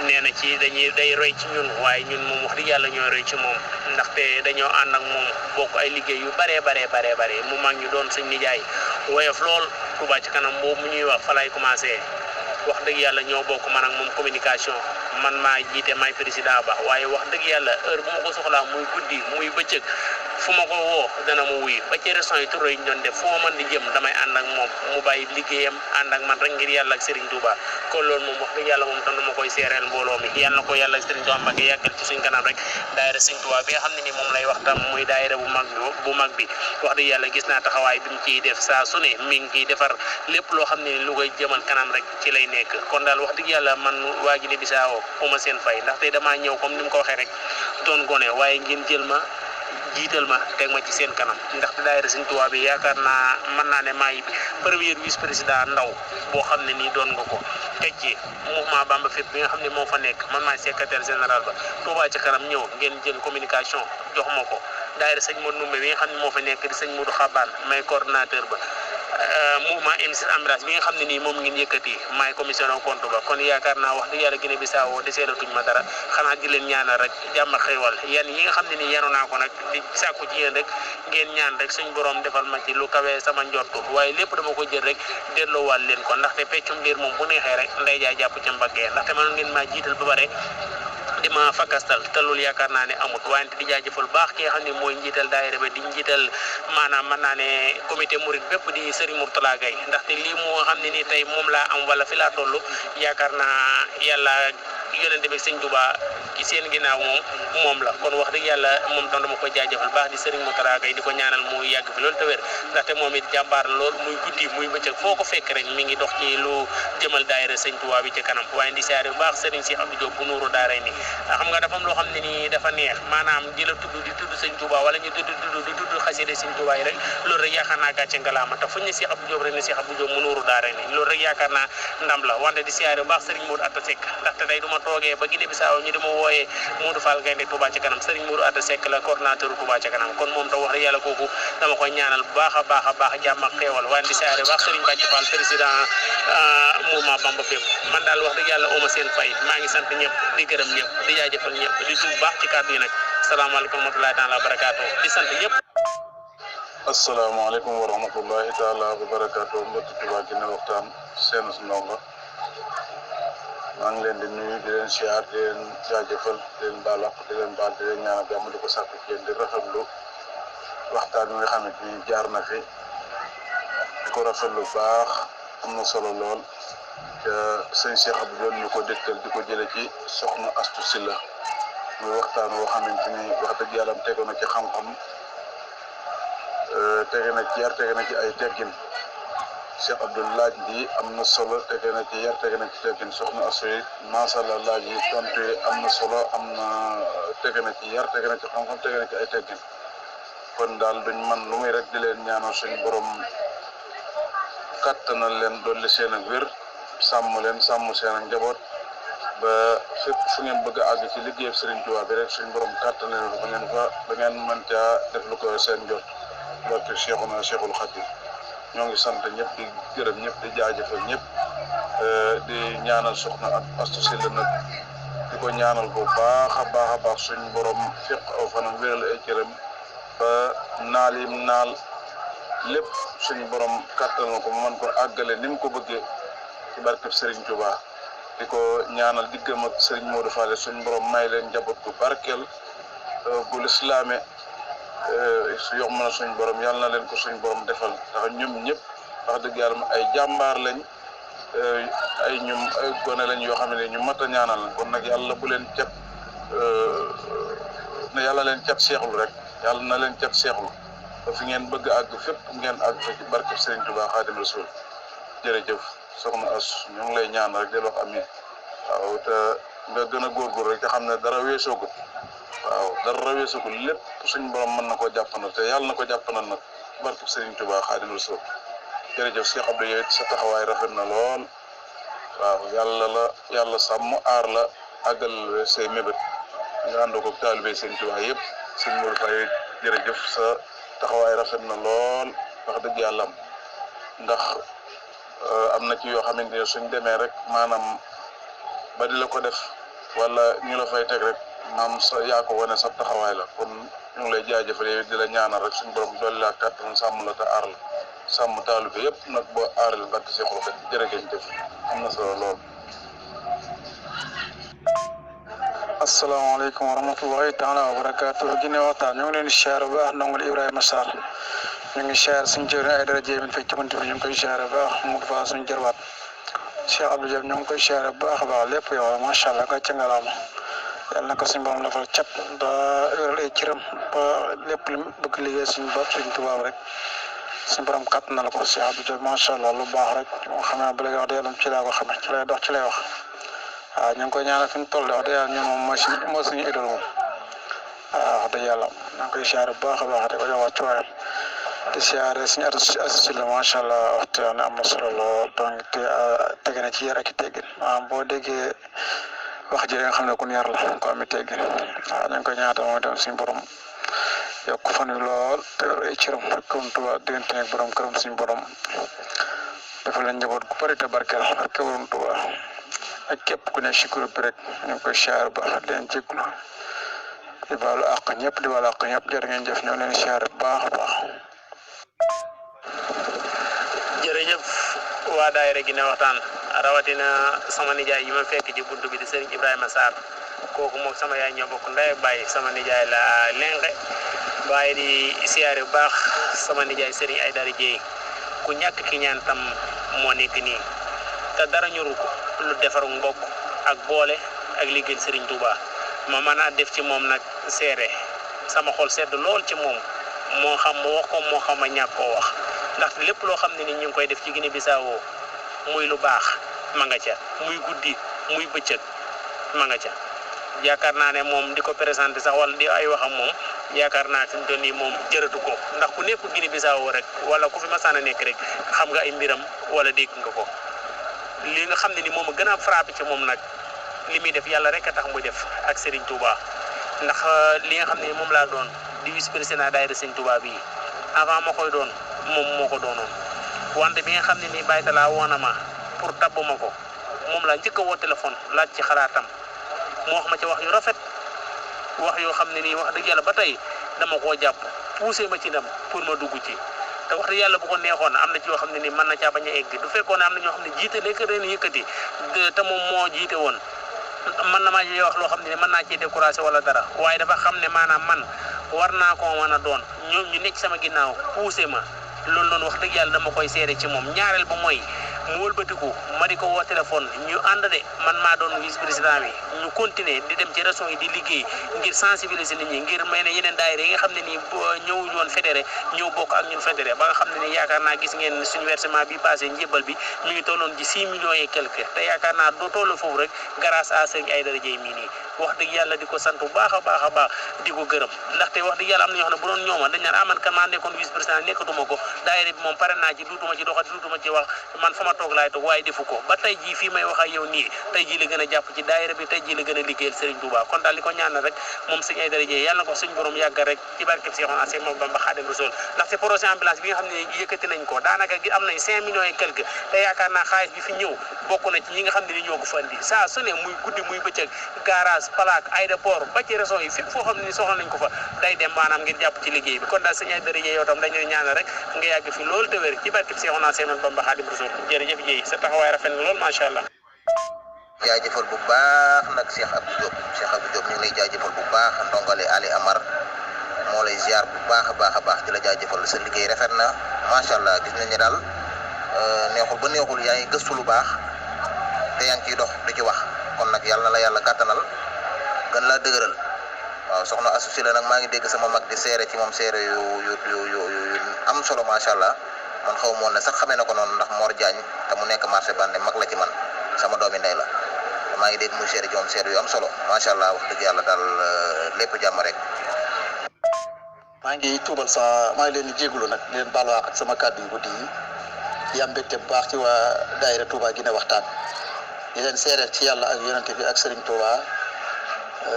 nee na ci day roy ci ñun waaye ñun moom wax dëgg yàlla ñooy roy ci moom ndaxte dañoo ànd ak moom bokk ay liggéey yu bare mu mag ñu doon suñ nijaay woyof lool Touba ci kanam boobu mu ñuy wax fa lay commencé wax dëgg yàlla ñoo bokk man ak moom communication man maa jiite may président ba waaye wax dëgg yàlla heure bu ma ko soxlaa muy guddi muy bëccëg fu ma ko woo dana ma wuy ba ci régions yi turo yi ñu doon def fu ma mën di jëm damay ànd ak moom mu bàyyi liggéeyam ànd ak man rek ngir yàlla ak Serigne Touba kon loolu moom wax dëgg yàlla moom tam dama koy seereel mbooloo mi yàlla na ko yàlla ak Serigne Touba Mbacke yàggal ci suñ kanam rek daayira Serigne Touba bi nga xam ne ni moom lay waxtaan muy daayira bu mag bi wax dëgg yàlla gis naa taxawaay bi mu ciy def saa su ne mi ngi ciy defar lépp loo xam ne lu koy jëmal kanam rek ci lay nekk kon daal wax dëgg yàlla man waa Guinée Bissau uma seen fay ndaxte damaa ñëw comme ni mu ko waxee rek doon gone waaye ngeen jël ma jiital ma teg ma ci seen kanam ndaxte daayira Serigne Touba bi yaakaar naa mën naa ne maay premier vice président ndaw boo xam ne nii doon nga ko teg ci mouvement Bamba fépp bi nga xam ne moo fa nekk man maay secrétaire général ba Touba ci kanam ñëw ngeen jël communication jox ma ko daayira sëñ Modou Numbe bi nga xam ne moo fa nekk di sëñ Modou Xabaan may coordonnateur ba mouvement émissaire ambiance bi nga xam ne nii moom ngeen yëkkati maay commission au compte ba kon yaakaar naa wax dëgg yàlla Guinée Bissau deseelatuñ ma dara xanaa di leen ñaanal rek jàmm ak xéewal yan yi nga xam ne nii yanu naa ko nag di sàkku ci yéen rek ngeen ñaan rek suñ borom defal ma ci lu kawee sama njortu waaye lépp dama ko jël rek delloowaat leen ko ndaxte peccum liir moom bu neexee rek nday jaay jàpp ci mbaggee ndaxte man ngeen maa jiital ba pare di ma fakastal te loolu yaakaar naa ne amut wante di jaajëfal baax ki nga xam ne mooy njiital daayira ba di njiital maanaam mën naa ne comité Mouride bépp di Serigne Mourtala Gaye ndaxte lii moo xam ne nii tey moom laa am wala fi laa toll yaakaar naa yàlla yonente bi Serigne Touba ci seen ginnaaw moom la kon wax dëgg yàlla moom tam dama ko jaajëfal baax di Serigne Mourtala Gaye di ko ñaanal mu yàgg fi loolu te wér ndaxte moom it jàmbaar lool muy guddi muy bëccëg foo ko fekk rek mi ngi dox ci lu jëmal daayira Serigne Touba bi ci kanam waaye di siyaare bu baax Serigne Cheikh Abdou Diop bu nuuru daaray ni xam nga dafa am loo xam ne nii dafa neex maanaam di la tudd di tudd Serigne Touba wala ñu tudd xasida Serigne Touba yi rek loolu rek yaakaar naa gàcce ngalaama te fuñ ne Cheikh Abdou Diop rek ne Cheikh Abdou Diop mu nuuru daaray ni loolu rek yaakaar naa ndam la wante di siyaare bu baax Serigne Modou Atta Seck ndaxte day du ma toogee ba Guinée Bissau ñu dama wooyee Modou Fall Gaynde Touba ci kanam Serigne Modou Atta Seck la coordinateur Touba ci kanam kon moom tam wax dëgg yàlla kooku dama koy ñaanal bu baax a baax jàmm ak xéewal waaye di siyaare bu baax Serigne Bàcc Fall président mouvement Bamba fépp man daal wax dëgg yàlla oma seen fay maa ngi sant ñëpp di gërëm ñëpp di jaajëfal ñëpp di tuub baax ci kàddu yi nag salaamaaleykum wa rahmatulahi taala wa barakaatu di sant ñëpp. asalaamaaleykum wa rahmatullahi taala wa barakaatu mbokki Touba Guinée waxtaan seen ndongo maa ngi leen di nuyu di leen siyaar di leen jaajëfal di leen baal di leen baal di leen ñaanal jàmm di ko sàkk ci yéen di rafetlu waxtaan bi nga xamante ni jaar na fi di ko rafetlu baax am na solo lool te sëñ Cheikh Abdou doon ñu ko dégtal di ko jële ci soxna Astu Silla muy waxtaan woo xamante ni wax dëgg yàlla tege na ci xam-xam tege na ci yar tege na ci ay teggin Cheikh Abdou laaj bi am na solo tege na ci yar tege na ci teggin soxna Astu yi macha allah laaj yi tontu yi am na solo am na tege na ci yar tege na ci xam-xam tege na ci ay teggin kon daal duñ man lu muy rek di leen ñaanal suñu borom kattanal leen dolli seen ak wér sàmm leen sàmm seen ak njaboot ba fépp fu ngeen bëgg a àgg ci liggéey Serigne Touba bi rek suñu borom kattanal leen ba ngeen mën caa def lu ko seen jot barke Cheikhuna Cheikhul Khadim ñoo ngi sant ñëpp di gërëm ñëpp di jaajëfal ñëpp di ñaanal soxna Astu Silla nag di ko ñaanal bu baax a baax suñu borom fiq aw fanam wéral ay cëram ba naal yim naal lépp suñu borom kàttal na ko mu mën ko àggale ni mu ko bëggee ci barkeb Serigne Touba di ko ñaanal diggam ak Serigne Modou Fall suñu borom may leen njaboot gu barkeel bu lislaame su yomb na suñu borom yàlla na leen ko suñu borom defal ndax ñoom ñëpp wax dëgg yàlla ay jàmbaar lañ ay gone lañ yoo xam ne ñu mat a ñaanal kon nag yàlla bu leen cat yàlla leen cat seexlu rek yàlla na leen cat seexlu ba fi ngeen bëgg àgg fépp ngeen àgg fa ci barke Serigne Touba Xaadimu Rasuul jërëjëf soxna As ñu ngi lay ñaan rek di wax amiin waaw te nga gën a góorgóorlu rek te xam ne dara weesoogut waaw dara weesoogut lépp suñ borom mën na koo jàppanal te yàlla na ko jàppanal nag barke Serigne Touba Xaadimu Rasuul jërëjëf Cheikh Abdou yow it sa taxawaay rafet na lool waaw yàlla sàmm aar la àggal say mébét nga ànd ko taalibe Serigne Touba yëpp sëñ Modou Faye jërëjëf sa taxawaay rafet na lool wax dëgg yàlla ndax am na ci yoo xamante ne suñ demee rek maanaam ba di la ko def wala ñu la fay teg rek maam sa yaa ko wane sa taxawaay la kon ñu ngi lay jaajëfal yow di la ñaanal rek suñ borom dolli la kàttan sàmm la te aar la sàmm taalu bi yëpp nag boo aaril barke Seexul Xadiim jërëjëf am na solo lool. asalaamaaleykum wa rahmatullahi taala wa barakaatu Guinée waxtaan ñu ngi leen di siyaar bu baax ndongol Ibrahima Sarr ñu ngi siyaar suñu jëriñ ay dara jéemin fekk ci bunt bi ñu ngi koy siyaar bu baax mu fa suñu jërwaat Cheikh Abdou Diop ñu ngi koy siyaar bu baax a baax lépp yow macha allah nga cangalaama yàlla na ko suñu borom defal cat ba wéral ay cëram ba lépp lu bëgg liggéey suñu bopp suñu tubaab rek suñu borom kàtt na la ko Cheikh Abdou Diop macha allah lu baax rek moo xam ne bu léegi wax dëgg yàlla ci laa ko xamee ci lay dox ci lay wax waaw ñu ngi koy ñaanal fi ñu toll wax dëgg yàlla ñun moom mooy suñu idole moom waaw wax dëgg yàlla ñu ngi koy siyaare bu baax a baax di ko jox wàccuwaayam di siyaare suñu assisté la macha allah waxtu yàlla am na solo lool donc tege na ci yar ak i teggin maanaam boo déggee wax ji nga xam ne ku yar la ko am i teggin waaw ñu ngi koy ñaata moom itam suñu borom yokk fan wi lool te ay cëram ak kawam Tuuba diggante ak borom këram suñu borom dafa leen njaboot gu bëri te barkeel ak kawam Tuuba ak képp ku nekk ci groupe bi rek ñu ngi koy siyaare bu baax di leen jégalu di baalu àq ñëpp di baalu àq ñëpp jërë ngeen jëf ñoo leen siyaare bu baax a baax. jërëjëf waa daayira Guinée waxtaan rawatina sama nijaay yi ma fekk ci buntu bi di Serigne Ibrahima Sarr kooku moom sama yaay ñoo bokk ndey ak baay sama nijaay la lenge waaye di siyaare bu baax sama nijaay Serigne Aydara Dieye ku ñàkk ki ñaan tam moo nekk nii te dara ñoru ko lu defaru mbokk ak boole ak liggéey Serigne Touba ma mën a def ci moom nag seere sama xol sedd lool ci moom moo xam ma wax ko moo xam ma ñàkk koo wax ndax lépp loo xam ne ni ñu ngi koy def ci Guinée Bissau muy lu baax ma nga ca muy guddi muy bëccëg ma nga ca yaakaar naa ne moom di ko présenté sax wala di ay waxam moom yaakaar naa fi mu toll nii moom jërëtu ko ndax ku nekk Guinée Bissau rek wala ku fi masaan a nekk rek xam nga ay mbiram wala dégg nga ko li nga xam ne ni moom a gën a frappé ci moom nag li muy def yàlla rek a tax muy def ak Serigne Touba ndax li nga xam ne moom laa doon di vice président daayira Serigne Touba bii avant ma koy doon moom moo ko doonoon wante bi nga xam ne nii baytalaa woon na ma pour tabb ma ko moom laa njëkk a woo téléphone laaj ci xalaatam mu wax ma ci wax yu rafet wax yoo xam ne nii wax dëgg yàlla ba tey dama koo jàpp poussé ma ci ndam pour ma dugg ci te wax dëgg yàlla bu ko neexoon am na ci yoo xam ne nii mën na caa bañ a egg du fekkoon ne am na ñoo xam ne jiite lekk ren yëkkati te moom moo jiite woon mën na maa ci wax loo xam ne nii mën naa cee découragé wala dara waaye dafa xam ne maanaam man war naa koo mën a doon ñoom ñu nekk sama ginnaaw poussé ma loolu noonu wax dëgg yàlla dama koy seede ci moom ñaareel ba mooy mu wëlbatiku ma di ko woo téléphone ñu ànd de man maa doon vice président bi ñu continuer di dem ci région yi di liggéey ngir sensibiliser nit ñi ngir may ne yeneen daayira yi nga xam ne nii ñëwuñu woon fédéré ñëw bokk ak ñun fédéré ba nga xam ne nii yaakaar naa gis ngeen suñu versement bi passé njébal bi mi ngi tolloon ci 6 millions et quelque te yaakaar naa doo toll foofu rek grâce à Serigne Aydara Dieye mii nii wax dëgg yàlla di ko sant bu baax a baax a baax di ko gërëm ndaxte wax dëgg yàlla am na ñoo xam ne bu doon ñooma dañ naan man kan maa nekkoon vice président nekkatuma ko daayira bi moom pare naa ci duutuma ci doxat duutuma ci wax man fa ma toog laay toog waaye defu ko ba tey jii fii may wax ak yow nii tey jii la gën a jàpp ci daayira bi tey jii la gën a liggéeyal Serigne Touba kon daal li ko ñaanal rek moom Serigne Aydara Dieye yàlla na ko suñu borom yàggal rek ci barkeb Seexuna Bamba Xaadimu Rasuul ndaxte projet ambulance bi nga xam ne yëkkati nañ ko daanaka am nañ 5 millions et quelque te yaakaar naa xaalis bi fi ñëw bokk na ci ñi nga xam ne ni ñoo ko fa andi saa su ne muy guddi muy bëccëg garage plaque aéroport ba ci région yi fépp foo xam ne ni soxla nañ ko fa day dem maanaam ngir jàpp ci liggéey bi kon daal Serigne Aydara Dieye yow tam dañu ñaanal rek nga yàgg fi loolu te wér ci barkeb Seexuna Bamba Xaadimu Rasuul jërëjëf Dieye sa taxawaay rafet na lool macha allah. jaajëfal bu baax nag Cheikh Abdou Diop ñu ngi lay jaajëfal bu baax ndongale Ali Amar moo lay ziar bu baax a baax di la jaajëfal sa liggéey rafet na macha allah gis nañ ne daal neexul ba neexul yaa ngi gëstu lu baax te yaa ngi ciy dox di ci wax kon nag yàlla na la yàlla kàttanal gën laa dëgëral waaw soxna associé la nag maa ngi dégg sama mag di seere ci moom seere yu am solo macha allah man xaw moon ne sax xamee na ko noonu ndax Mor Diagne te mu nekk marché bande mag la ci man sama doomi ndey la maa ngi dégg muy seere ci moom seere yu am solo macha allah wax dëgg yàlla daal lépp jàmm rek. maa ngi tuubal maa ngi leen di jégalu nag di leen baal ak sama kàddu yu guddi yi di am mbégte bu baax ci waa daayira Touba Guinée waxtaan di leen seereel ci yàlla ak yonente bi ak Serigne Touba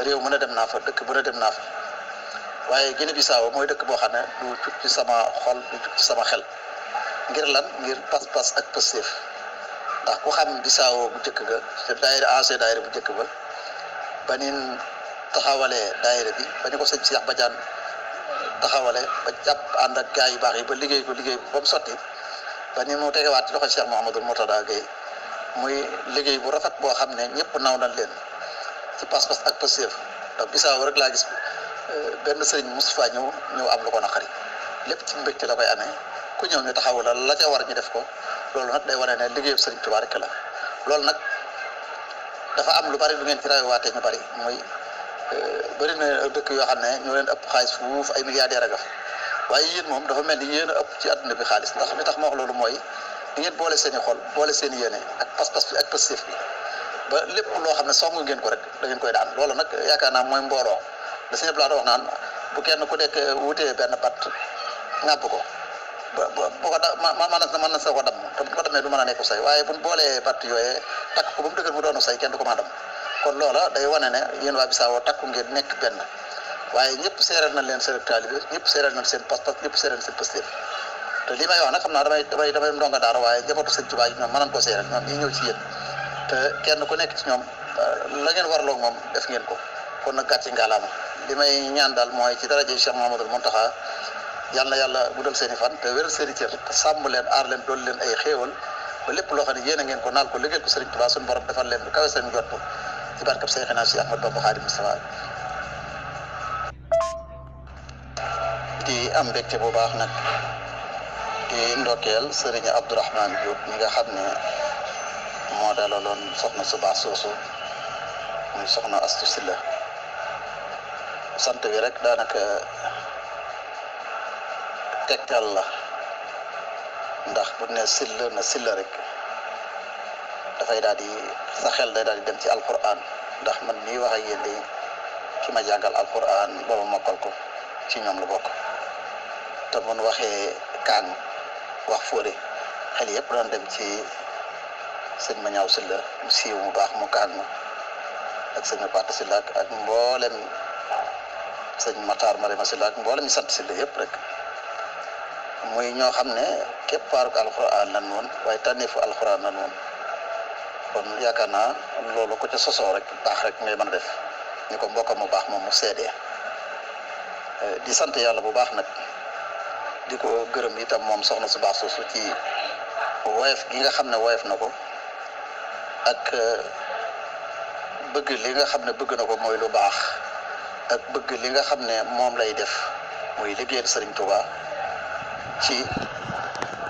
réew mën a dem naa fa dëkk mën a dem naa fa waaye Guinée Bissau mooy dëkk boo xam ne du jug ci sama xol du jug ci sama xel ngir lan ngir pas-pas ak pësteef ndax ku xam Bissau bu njëkk ga te daayira ancien daayira bu njëkk ba nin taxawalee daayira bi ba ñu ko sëñ Cheikh Badiane taxawale ba jàpp ànd ak gaa yu baax yi ba liggéey ko liggéey ba mu sotti ba ni mu tegewaat ci loxo Cheikh Mouhamadou Mourtada Gueye muy liggéey bu rafet boo xam ne ñëpp naw nañ leen ci pas-pas ak pësteef ndax Bissau rek laa gis benn sëriñ Moustapha ñëw am lu ko naqari lépp ci mbégte la koy amee ku ñëw ñu taxawu la ca war ñu def ko loolu nag day wane ne liggéeyu sëriñ Tuubaa rek la loolu nag dafa am lu bari lu ngeen ci rawaatee ñu bari muy bëri na dëkk yoo xam ne ñoo leen ëpp xaalis fuuf ay milliardaires a nga fa waaye yéen moom dafa mel ni yéen a ëpp ci àdduna bi xaalis ndax li tax ma wax loolu mooy di ngeen boole seen i xol boole seen i yéene ak pas-pas bi ak pëstéef bi ba lépp loo xam ne songu ngeen ko rek da ngeen koy daan loolu nag yaakaar naa mooy mbooloo da sëñ Abdoulaye wax naan bu kenn ku nekk wutee benn bat ŋàbb ko boo ko da mën na sa ko damm te bu ko demee du mën a nekk say waaye buñ boolee bat yooyee takk ko ba mu dëgër mu doonu say kenn du ko mën a damm kon loola day wane ne yéen waa Bissau takku ngeen nekk benn waaye ñëpp seeral nañ leen seen taalibe ñëpp seeral nañ seen pas-pas ñëpp seeral nañ seen pëstéef te li may wax nag xam naa damay ndonga daara waaye njabootu sëñ Tuubaa yi ñoom mën nañ ko seeral ñoom ñi ñëw ci yéen te kenn ku nekk ci ñoom la ngeen warloo moom def ngeen ko kon nag gàcce ngalaama li may ñaan daal mooy ci daraje Cheikh Mouhamadoul Mountakha yal na yàlla guddal seen i fan te wéral seen i cër te sàmm leen aar leen dool leen ay xéewal ba lépp loo xam ne yéen a ngeen ko naal ko liggéeyal ko Sëriñ Tuubaa suñu borom defal leen lu kawe seen jot ci barkab Seexina Cheikh Ahmadou Bamba Xaadimu Mustafaa di am mbégte bu baax nag di ndokkeel Sëriñ Abdourahmane Diop mi nga xam ne moo dalaloon soxna su baax soosu muy soxna Astu Silla sant bi rek daanaka tegtal la ndax bu ne silla na silla rek dafay daal di sa xel day daal di dem ci alquran ndax man mii wax ak yéen de ki ma jàngal alquran booba mokkal ko ci ñoom la bokk te mun waxee kaang wax fóore xel yëpp daan dem ci sëñ ma ñaaw silla mu siiw mu baax mu kaang ma ak sëñ ma paata silla ak mboolem sëñ Matar Marema silla ak mboolem ñu sant silla yëpp rek muy ñoo xam ne képp paaruk alquran lan woon waaye tànneefu alquran lan woon kon yaakaar naa loolu ko ca sosoo rek baax rek ngay mën a def ni ko mbokkam mu baax moom mu seedee di sant yàlla bu baax nag di ko gërëm itam moom soxna su baax soosu ci woyof gi nga xam ne woyof na ko ak bëgg li nga xam ne bëgg na ko mooy lu baax ak bëgg li nga xam ne moom lay def muy liggéeyal Sëriñ Tuubaa ci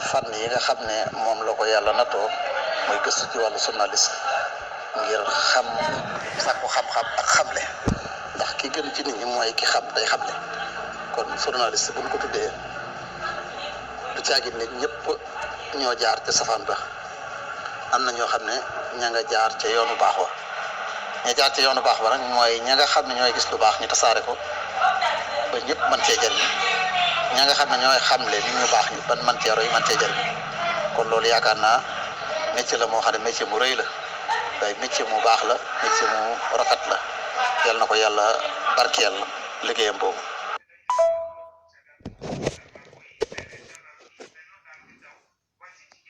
fànn yi nga xam ne moom la ko yàlla natoo mooy gëstu ci wàllu journaliste ngir xam sàkku xam-xam ak xamle ndax ki gën ci nit ñi mooy ki xam day xamle kon journaliste buñ ko tuddee du caagin ne ñëpp ñoo jaar ca safaan ba am na ñoo xam ne ña nga jaar ca yoonu baax wa ña jaar ca yoonu baax ba nag mooy ña nga xam ne ñooy gis lu baax ñu tasaare ko ba ñëpp mën cee jëriñ ña nga xam ne ñooy xamle nit ñu baax ñu ban man cee roy man cee jëriñ kon loolu yaakaar naa métier la moo xam ne métier mu rëy la waaye métier mu baax la métier mu rafet la yal na ko yàlla barkeel liggéeyam boobu